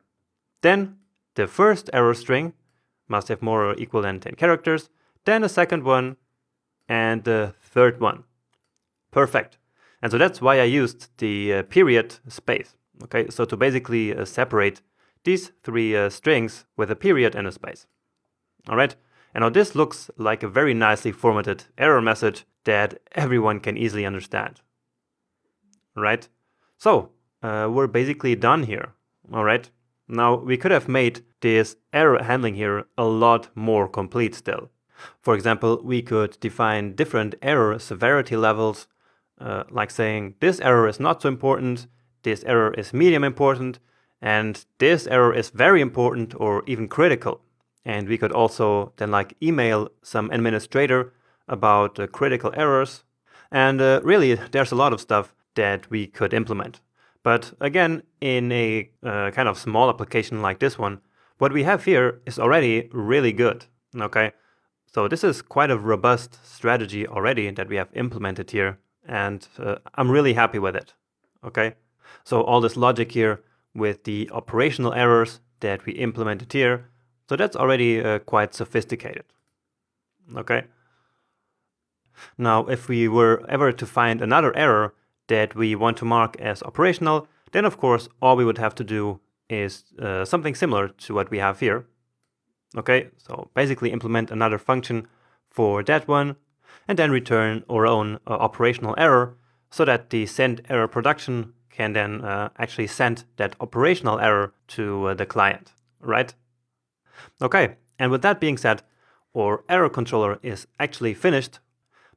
Then the first error string must have more or equal than 10 characters. Then the second one, and the third one. Perfect. And so that's why I used the period space. Okay, so to basically separate these three strings with a period and a space. All right, and now this looks like a very nicely formatted error message that everyone can easily understand. Right, so we're basically done here. All right, now we could have made this error handling here a lot more complete still. For example, we could define different error severity levels, like saying this error is not so important, this error is medium important, and this error is very important or even critical. And we could also then like email some administrator about critical errors. And really, there's a lot of stuff that we could implement. But again, in a kind of small application like this one, what we have here is already really good. Okay, so this is quite a robust strategy already that we have implemented here, and I'm really happy with it. Okay, so all this logic here with the operational errors that we implemented here, so that's already quite sophisticated. Okay. Now, if we were ever to find another error that we want to mark as operational, then of course all we would have to do is something similar to what we have here. Okay, so basically implement another function for that one, and then return our own operational error, so that the send error production can then actually send that operational error to the client, right? Okay, and with that being said, our error controller is actually finished,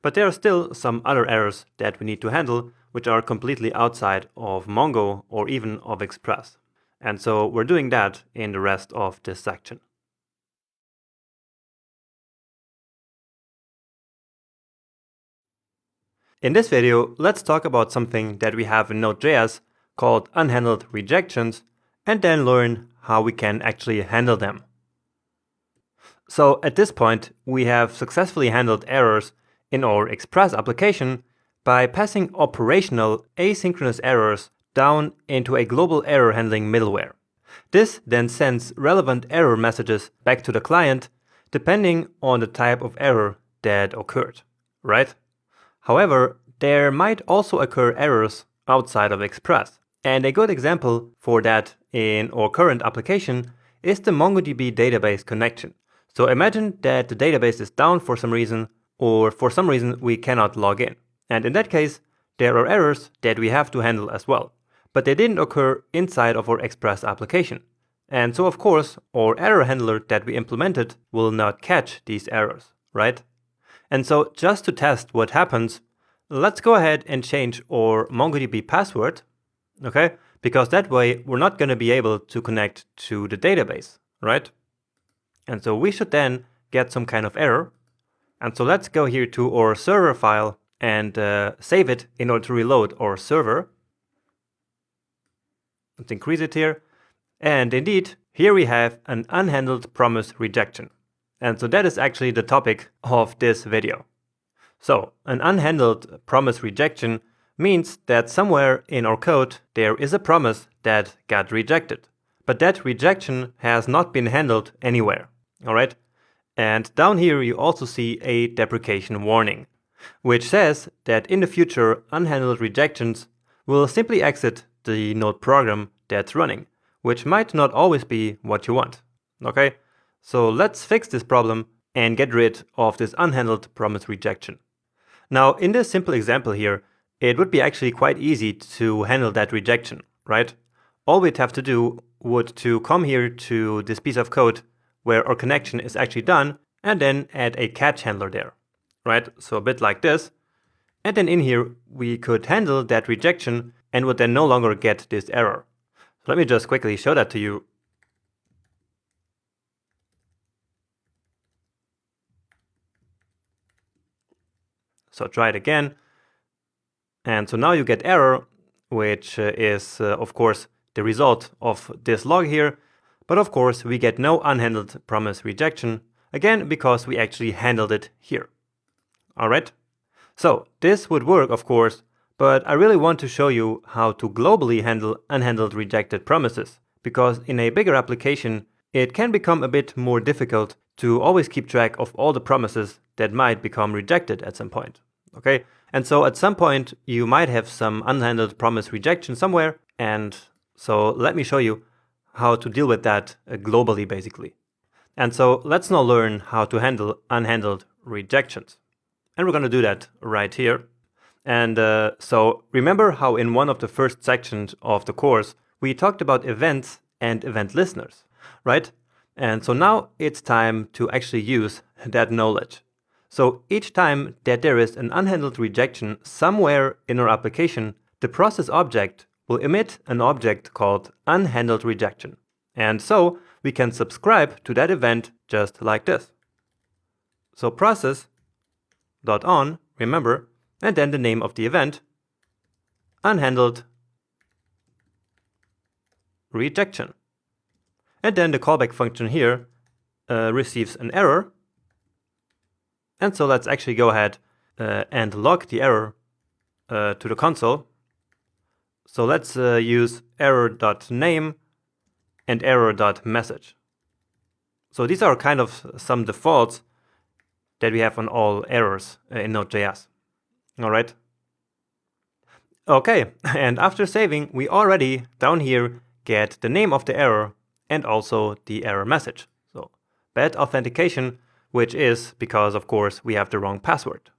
but there are still some other errors that we need to handle, which are completely outside of Mongo or even of Express. And so we're doing that in the rest of this section. In this video, let's talk about something that we have in Node.js called unhandled rejections, and then learn how we can actually handle them. So at this point, we have successfully handled errors in our Express application by passing operational asynchronous errors down into a global error handling middleware. This then sends relevant error messages back to the client depending on the type of error that occurred, right? However, there might also occur errors outside of Express. And a good example for that in our current application is the MongoDB database connection. So imagine that the database is down for some reason, or for some reason we cannot log in. And in that case, there are errors that we have to handle as well. But they didn't occur inside of our Express application. And so of course, our error handler that we implemented will not catch these errors, right? And so just to test what happens, let's go ahead and change our MongoDB password, okay? Because that way we're not going to be able to connect to the database, right? And so we should then get some kind of error. And so let's go here to our server file and save it in order to reload our server. Let's increase it here. And indeed, here we have an unhandled promise rejection. And so that is actually the topic of this video. So an unhandled promise rejection means that somewhere in our code there is a promise that got rejected. But that rejection has not been handled anywhere. All right. And down here you also see a deprecation warning, which says that in the future unhandled rejections will simply exit the node program that's running, which might not always be what you want. Okay. So let's fix this problem and get rid of this unhandled promise rejection. Now, in this simple example here, it would be actually quite easy to handle that rejection, right? All we'd have to do would to come here to this piece of code where our connection is actually done, and then add a catch handler there, right? So a bit like this. And then in here, we could handle that rejection and would then no longer get this error. So let me just quickly show that to you. So try it again. And so now you get error, which is, of course, the result of this log here. But of course, we get no unhandled promise rejection, again, because we actually handled it here. All right. So this would work, of course, but I really want to show you how to globally handle unhandled rejected promises, because in a bigger application, it can become a bit more difficult to always keep track of all the promises that might become rejected at some point. Okay. And so at some point, you might have some unhandled promise rejection somewhere. And so let me show you how to deal with that globally, basically. And so let's now learn how to handle unhandled rejections. And we're going to do that right here. And so remember how in one of the first sections of the course, we talked about events and event listeners, right? And so now it's time to actually use that knowledge. So each time that there is an unhandled rejection somewhere in our application, the process object will emit an object called unhandled rejection. And so we can subscribe to that event just like this. So process.on, remember, and then the name of the event, unhandled rejection. And then the callback function here receives an error. And so let's actually go ahead and log the error to the console. So let's use error.name and error.message. So these are kind of some defaults that we have on all errors in Node.js. All right. Okay, and after saving, we already down here get the name of the error and also the error message. So bad authentication, which is because, of course, we have the wrong password.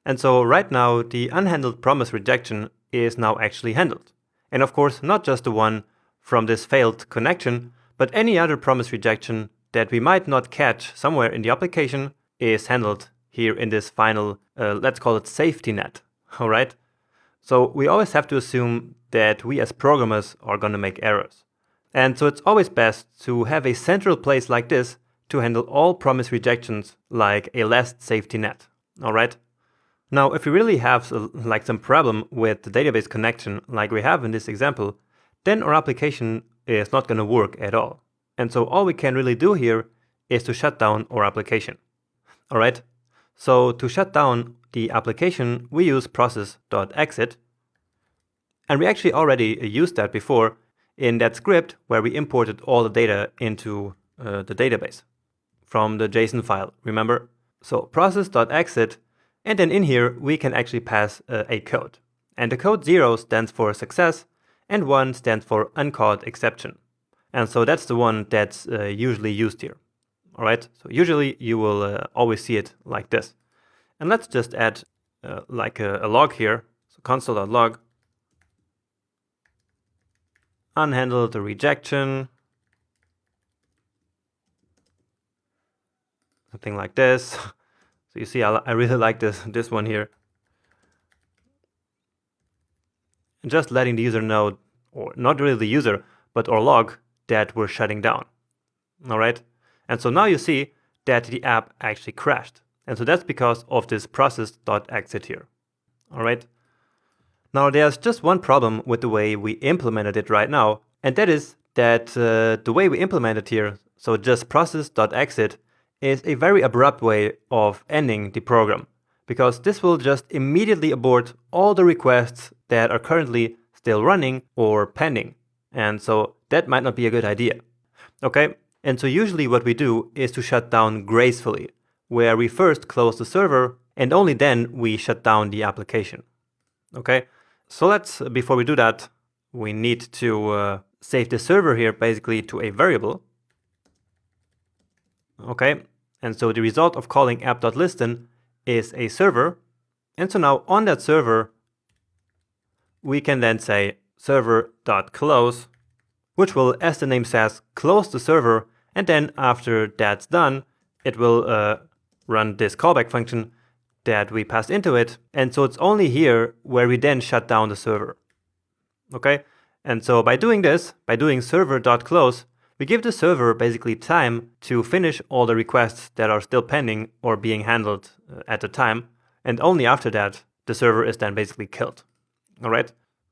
And so right now, the unhandled promise rejection is now actually handled. And of course, not just the one from this failed connection, but any other promise rejection that we might not catch somewhere in the application is handled here in this final, let's call it safety net, all right? So we always have to assume that we as programmers are going to make errors. And so it's always best to have a central place like this to handle all promise rejections like a last safety net, all right? Now, if we really have like some problem with the database connection like we have in this example, then our application is not going to work at all. And so all we can really do here is to shut down our application. All right. So to shut down the application, we use process.exit. And we actually already used that before in that script where we imported all the data into the database from the JSON file, remember? So process.exit, and then in here, we can actually pass a code. And the code 0 stands for success, and 1 stands for uncaught exception. And so that's the one that's usually used here. All right, so usually you will always see it like this. And let's just add like a log here. So console.log, unhandled rejection, something like this. So you see, I really like this one here. Just letting the user know, or not really the user, but our log, that we're shutting down. All right. And so now you see that the app actually crashed. And so that's because of this process.exit here. All right. Now there's just one problem with the way we implemented it right now. And that is that the way we implement it here, so just process.exit, is a very abrupt way of ending the program. Because this will just immediately abort all the requests that are currently still running or pending. And so that might not be a good idea. Okay. And so usually what we do is to shut down gracefully, where we first close the server and only then we shut down the application. Okay, so before we do that, we need to save the server here basically to a variable. Okay, and so the result of calling app.listen is a server. And so now on that server, we can then say server.close, which will, as the name says, close the server. And then after that's done, it will run this callback function that we passed into it. And so it's only here where we then shut down the server. Okay. And so by doing this, by doing server.close, we give the server basically time to finish all the requests that are still pending or being handled at the time. And only after that, the server is then basically killed. All right.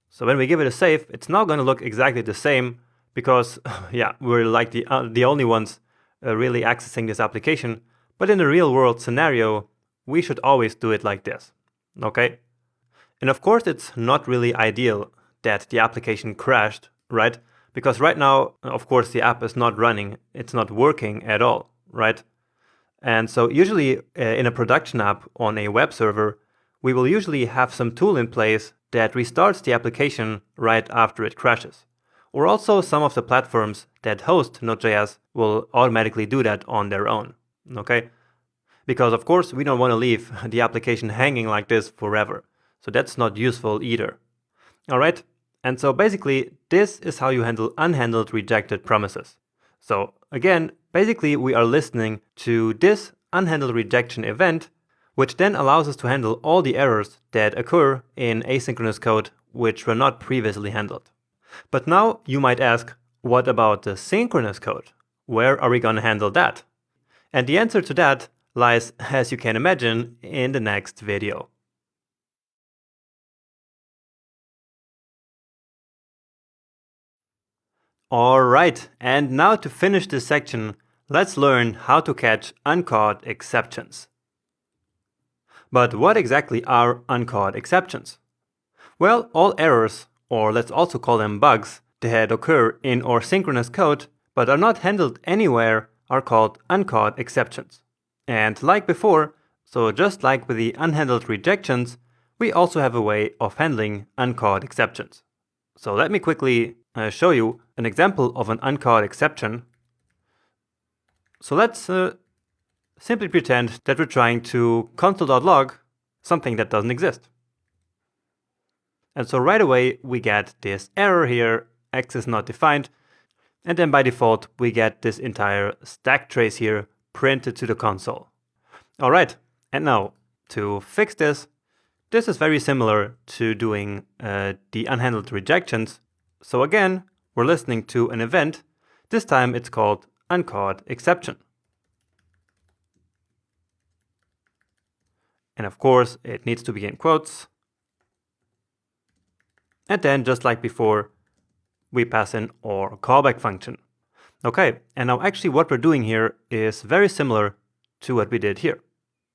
So when we give it a save, it's now going to look exactly the same because, yeah, we're like the only ones really accessing this application. But in the real world scenario, we should always do it like this. Okay. And of course, it's not really ideal that the application crashed, right? Because right now, of course, the app is not running. It's not working at all, right? And so usually in a production app on a web server, we will usually have some tool in place that restarts the application right after it crashes. Or also some of the platforms that host Node.js will automatically do that on their own, okay? Because of course we don't want to leave the application hanging like this forever. So that's not useful either. All right, and so basically this is how you handle unhandled rejected promises. So again, basically we are listening to this unhandled rejection event, which then allows us to handle all the errors that occur in asynchronous code which were not previously handled. But now you might ask, what about the synchronous code? Where are we going to handle that? And the answer to that lies, as you can imagine, in the next video. Alright, and now to finish this section, let's learn how to catch uncaught exceptions. But what exactly are uncaught exceptions? Well, all errors, or let's also call them bugs, that occur in our synchronous code but are not handled anywhere are called uncaught exceptions. And like before, so just like with the unhandled rejections, we also have a way of handling uncaught exceptions. So let me quickly show you an example of an uncaught exception. So let's simply pretend that we're trying to console.log something that doesn't exist. And so right away we get this error here, x is not defined, and then by default we get this entire stack trace here printed to the console. Alright, and now to fix this, this is very similar to doing the unhandled rejections. So again, we're listening to an event. This time it's called uncaught exception. And of course, it needs to be in quotes. And then, just like before, we pass in our callback function. Okay, and now actually what we're doing here is very similar to what we did here.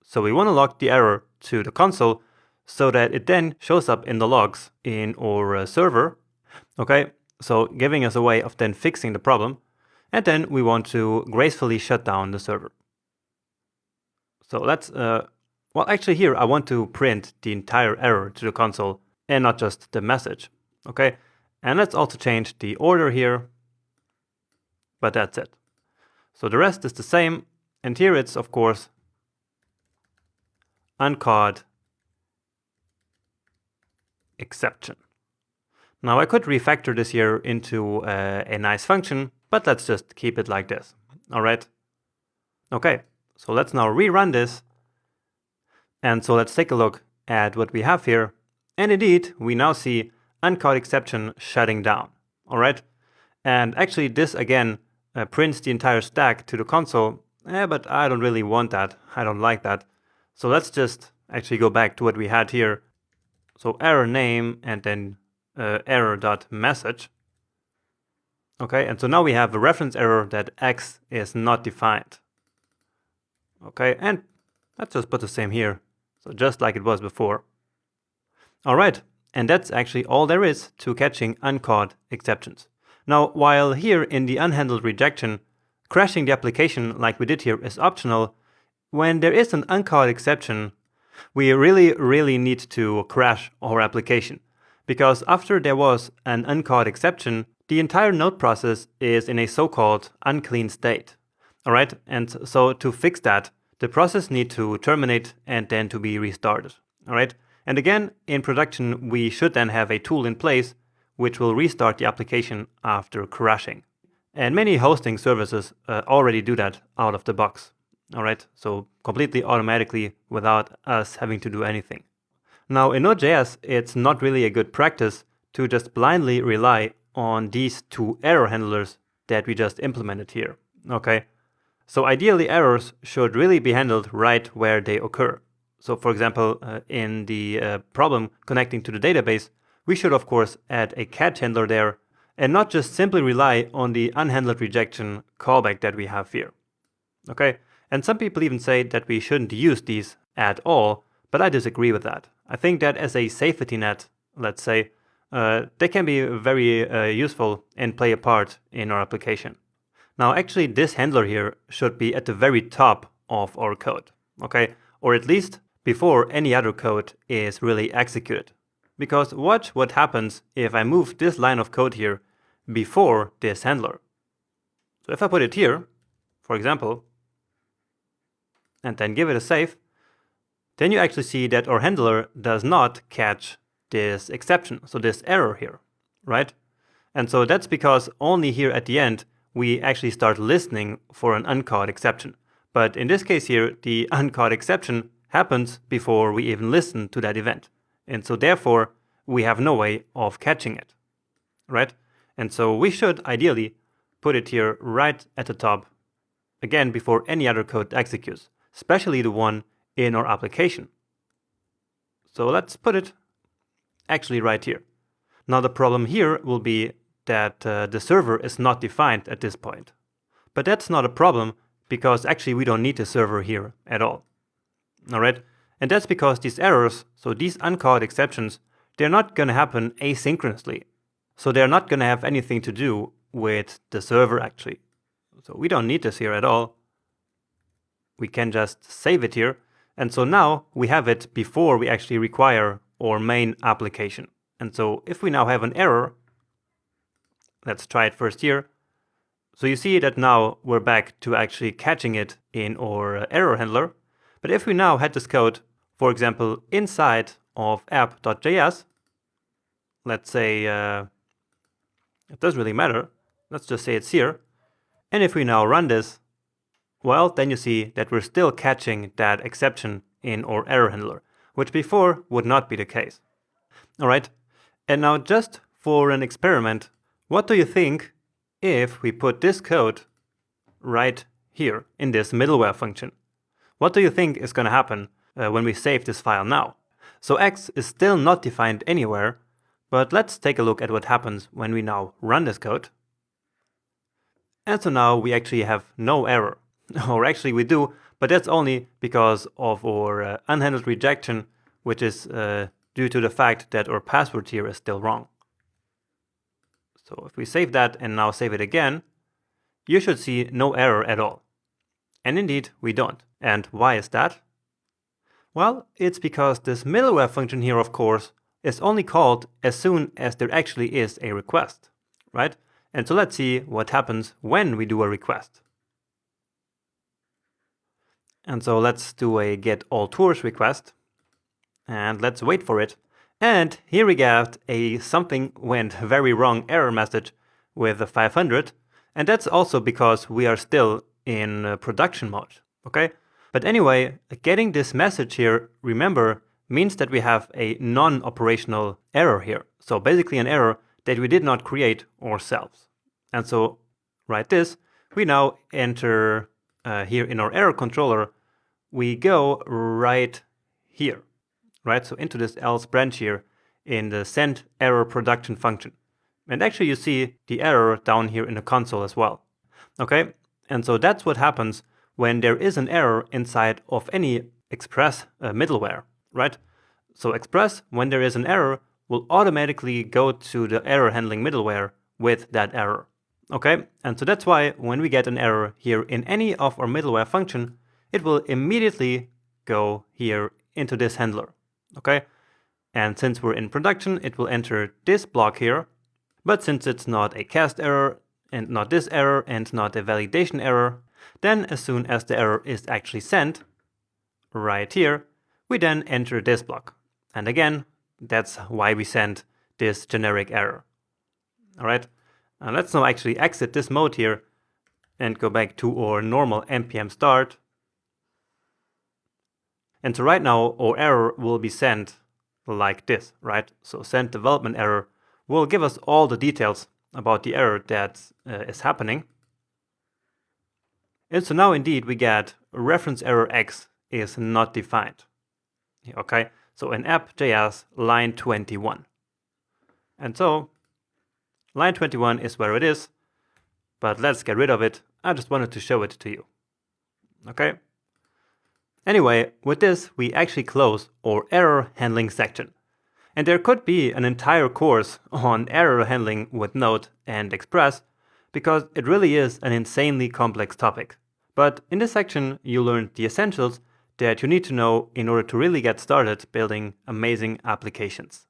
So we want to log the error to the console so that it then shows up in the logs in our server. Okay, so giving us a way of then fixing the problem. And then we want to gracefully shut down the server. So let's, well, actually here I want to print the entire error to the console and not just the message. Okay, and let's also change the order here. But that's it. So the rest is the same. And here it's, of course, uncaught exception. Now I could refactor this here into a nice function, but let's just keep it like this. All right. Okay, so let's now rerun this. And so let's take a look at what we have here. And indeed, we now see uncaught exception shutting down. All right. And actually this again prints the entire stack to the console. But I don't really want that. I don't like that. So let's just actually go back to what we had here. So error name and then error.message. Okay, and so now we have a reference error that x is not defined. Okay, and let's just put the same here. So just like it was before. All right, and that's actually all there is to catching uncaught exceptions. Now, while here in the unhandled rejection, crashing the application like we did here is optional, when there is an uncaught exception, we really need to crash our application. Because after there was an uncaught exception, the entire node process is in a so-called unclean state. All right, and so to fix that, the process needs to terminate and then to be restarted. All right, and again, in production, we should then have a tool in place which will restart the application after crashing. And many hosting services already do that out of the box. All right, so completely automatically without us having to do anything. Now in Node.js, it's not really a good practice to just blindly rely on these two error handlers that we just implemented here. Okay, so ideally errors should really be handled right where they occur. So for example, in the problem connecting to the database, we should of course add a catch handler there and not just simply rely on the unhandled rejection callback that we have here. Okay, and some people even say that we shouldn't use these at all, but I disagree with that. I think that as a safety net, let's say, they can be very useful and play a part in our application. Now actually this handler here should be at the very top of our code, okay? Or at least before any other code is really executed. Because watch what happens if I move this line of code here before this handler. So if I put it here, for example, and then give it a save, then you actually see that our handler does not catch this exception, so this error here, right? And so that's because only here at the end, we actually start listening for an uncaught exception. But in this case here, the uncaught exception happens before we even listen to that event. And so therefore, we have no way of catching it, right? And so we should ideally put it here right at the top, again, before any other code executes, especially the one in our application. So let's put it actually right here. Now the problem here will be that the server is not defined at this point. But that's not a problem because actually we don't need the server here at all. Alright? And that's because these errors, so these uncaught exceptions, they're not going to happen asynchronously. So they're not going to have anything to do with the server actually. So we don't need this here at all. We can just save it here. And so now we have it before we actually require our main application. And so if we now have an error, let's try it first here. So you see that now we're back to actually catching it in our error handler. But if we now had this code, for example, inside of app.js, let's say, it doesn't really matter. Let's just say it's here. And if we now run this, well, then you see that we're still catching that exception in our error handler, which before would not be the case. All right. And now just for an experiment, what do you think if we put this code right here in this middleware function? What do you think is going to happen when we save this file now? So X is still not defined anywhere, but let's take a look at what happens when we now run this code. And so now we actually have no error. Or actually we do, but that's only because of our unhandled rejection, which is due to the fact that our password here is still wrong. So if we save that and now save it again, you should see no error at all. And indeed, we don't. And why is that? Well, it's because this middleware function here, of course, is only called as soon as there actually is a request, right? And so let's see what happens when we do a request. And so let's do a get all tours request. And let's wait for it. And here we get a something went very wrong error message with a 500. And that's also because we are still in production mode, okay? But anyway, getting this message here, remember, means that we have a non-operational error here. So basically an error that we did not create ourselves. And so write this, we now enter here in our error controller, we go right here, right? So into this else branch here in the send error production function. And actually you see the error down here in the console as well. Okay, and so that's what happens when there is an error inside of any Express middleware, right? So Express, when there is an error, will automatically go to the error handling middleware with that error. Okay, and so that's why when we get an error here in any of our middleware function, it will immediately go here into this handler. Okay, and since we're in production, it will enter this block here. But since it's not a cast error, and not this error, and not a validation error, then as soon as the error is actually sent, right here, we then enter this block. And again, that's why we send this generic error. All right, let's now actually exit this mode here and go back to our normal npm start. And so right now, our error will be sent like this, right? So send development error will give us all the details about the error that is happening. And so now indeed we get reference error X is not defined. Okay, so in app.js line 21. And so line 21 is where it is, but let's get rid of it. I just wanted to show it to you. Okay. Anyway, with this, we actually close our error handling section. And there could be an entire course on error handling with Node and Express, because it really is an insanely complex topic. But in this section, you learned the essentials that you need to know in order to really get started building amazing applications.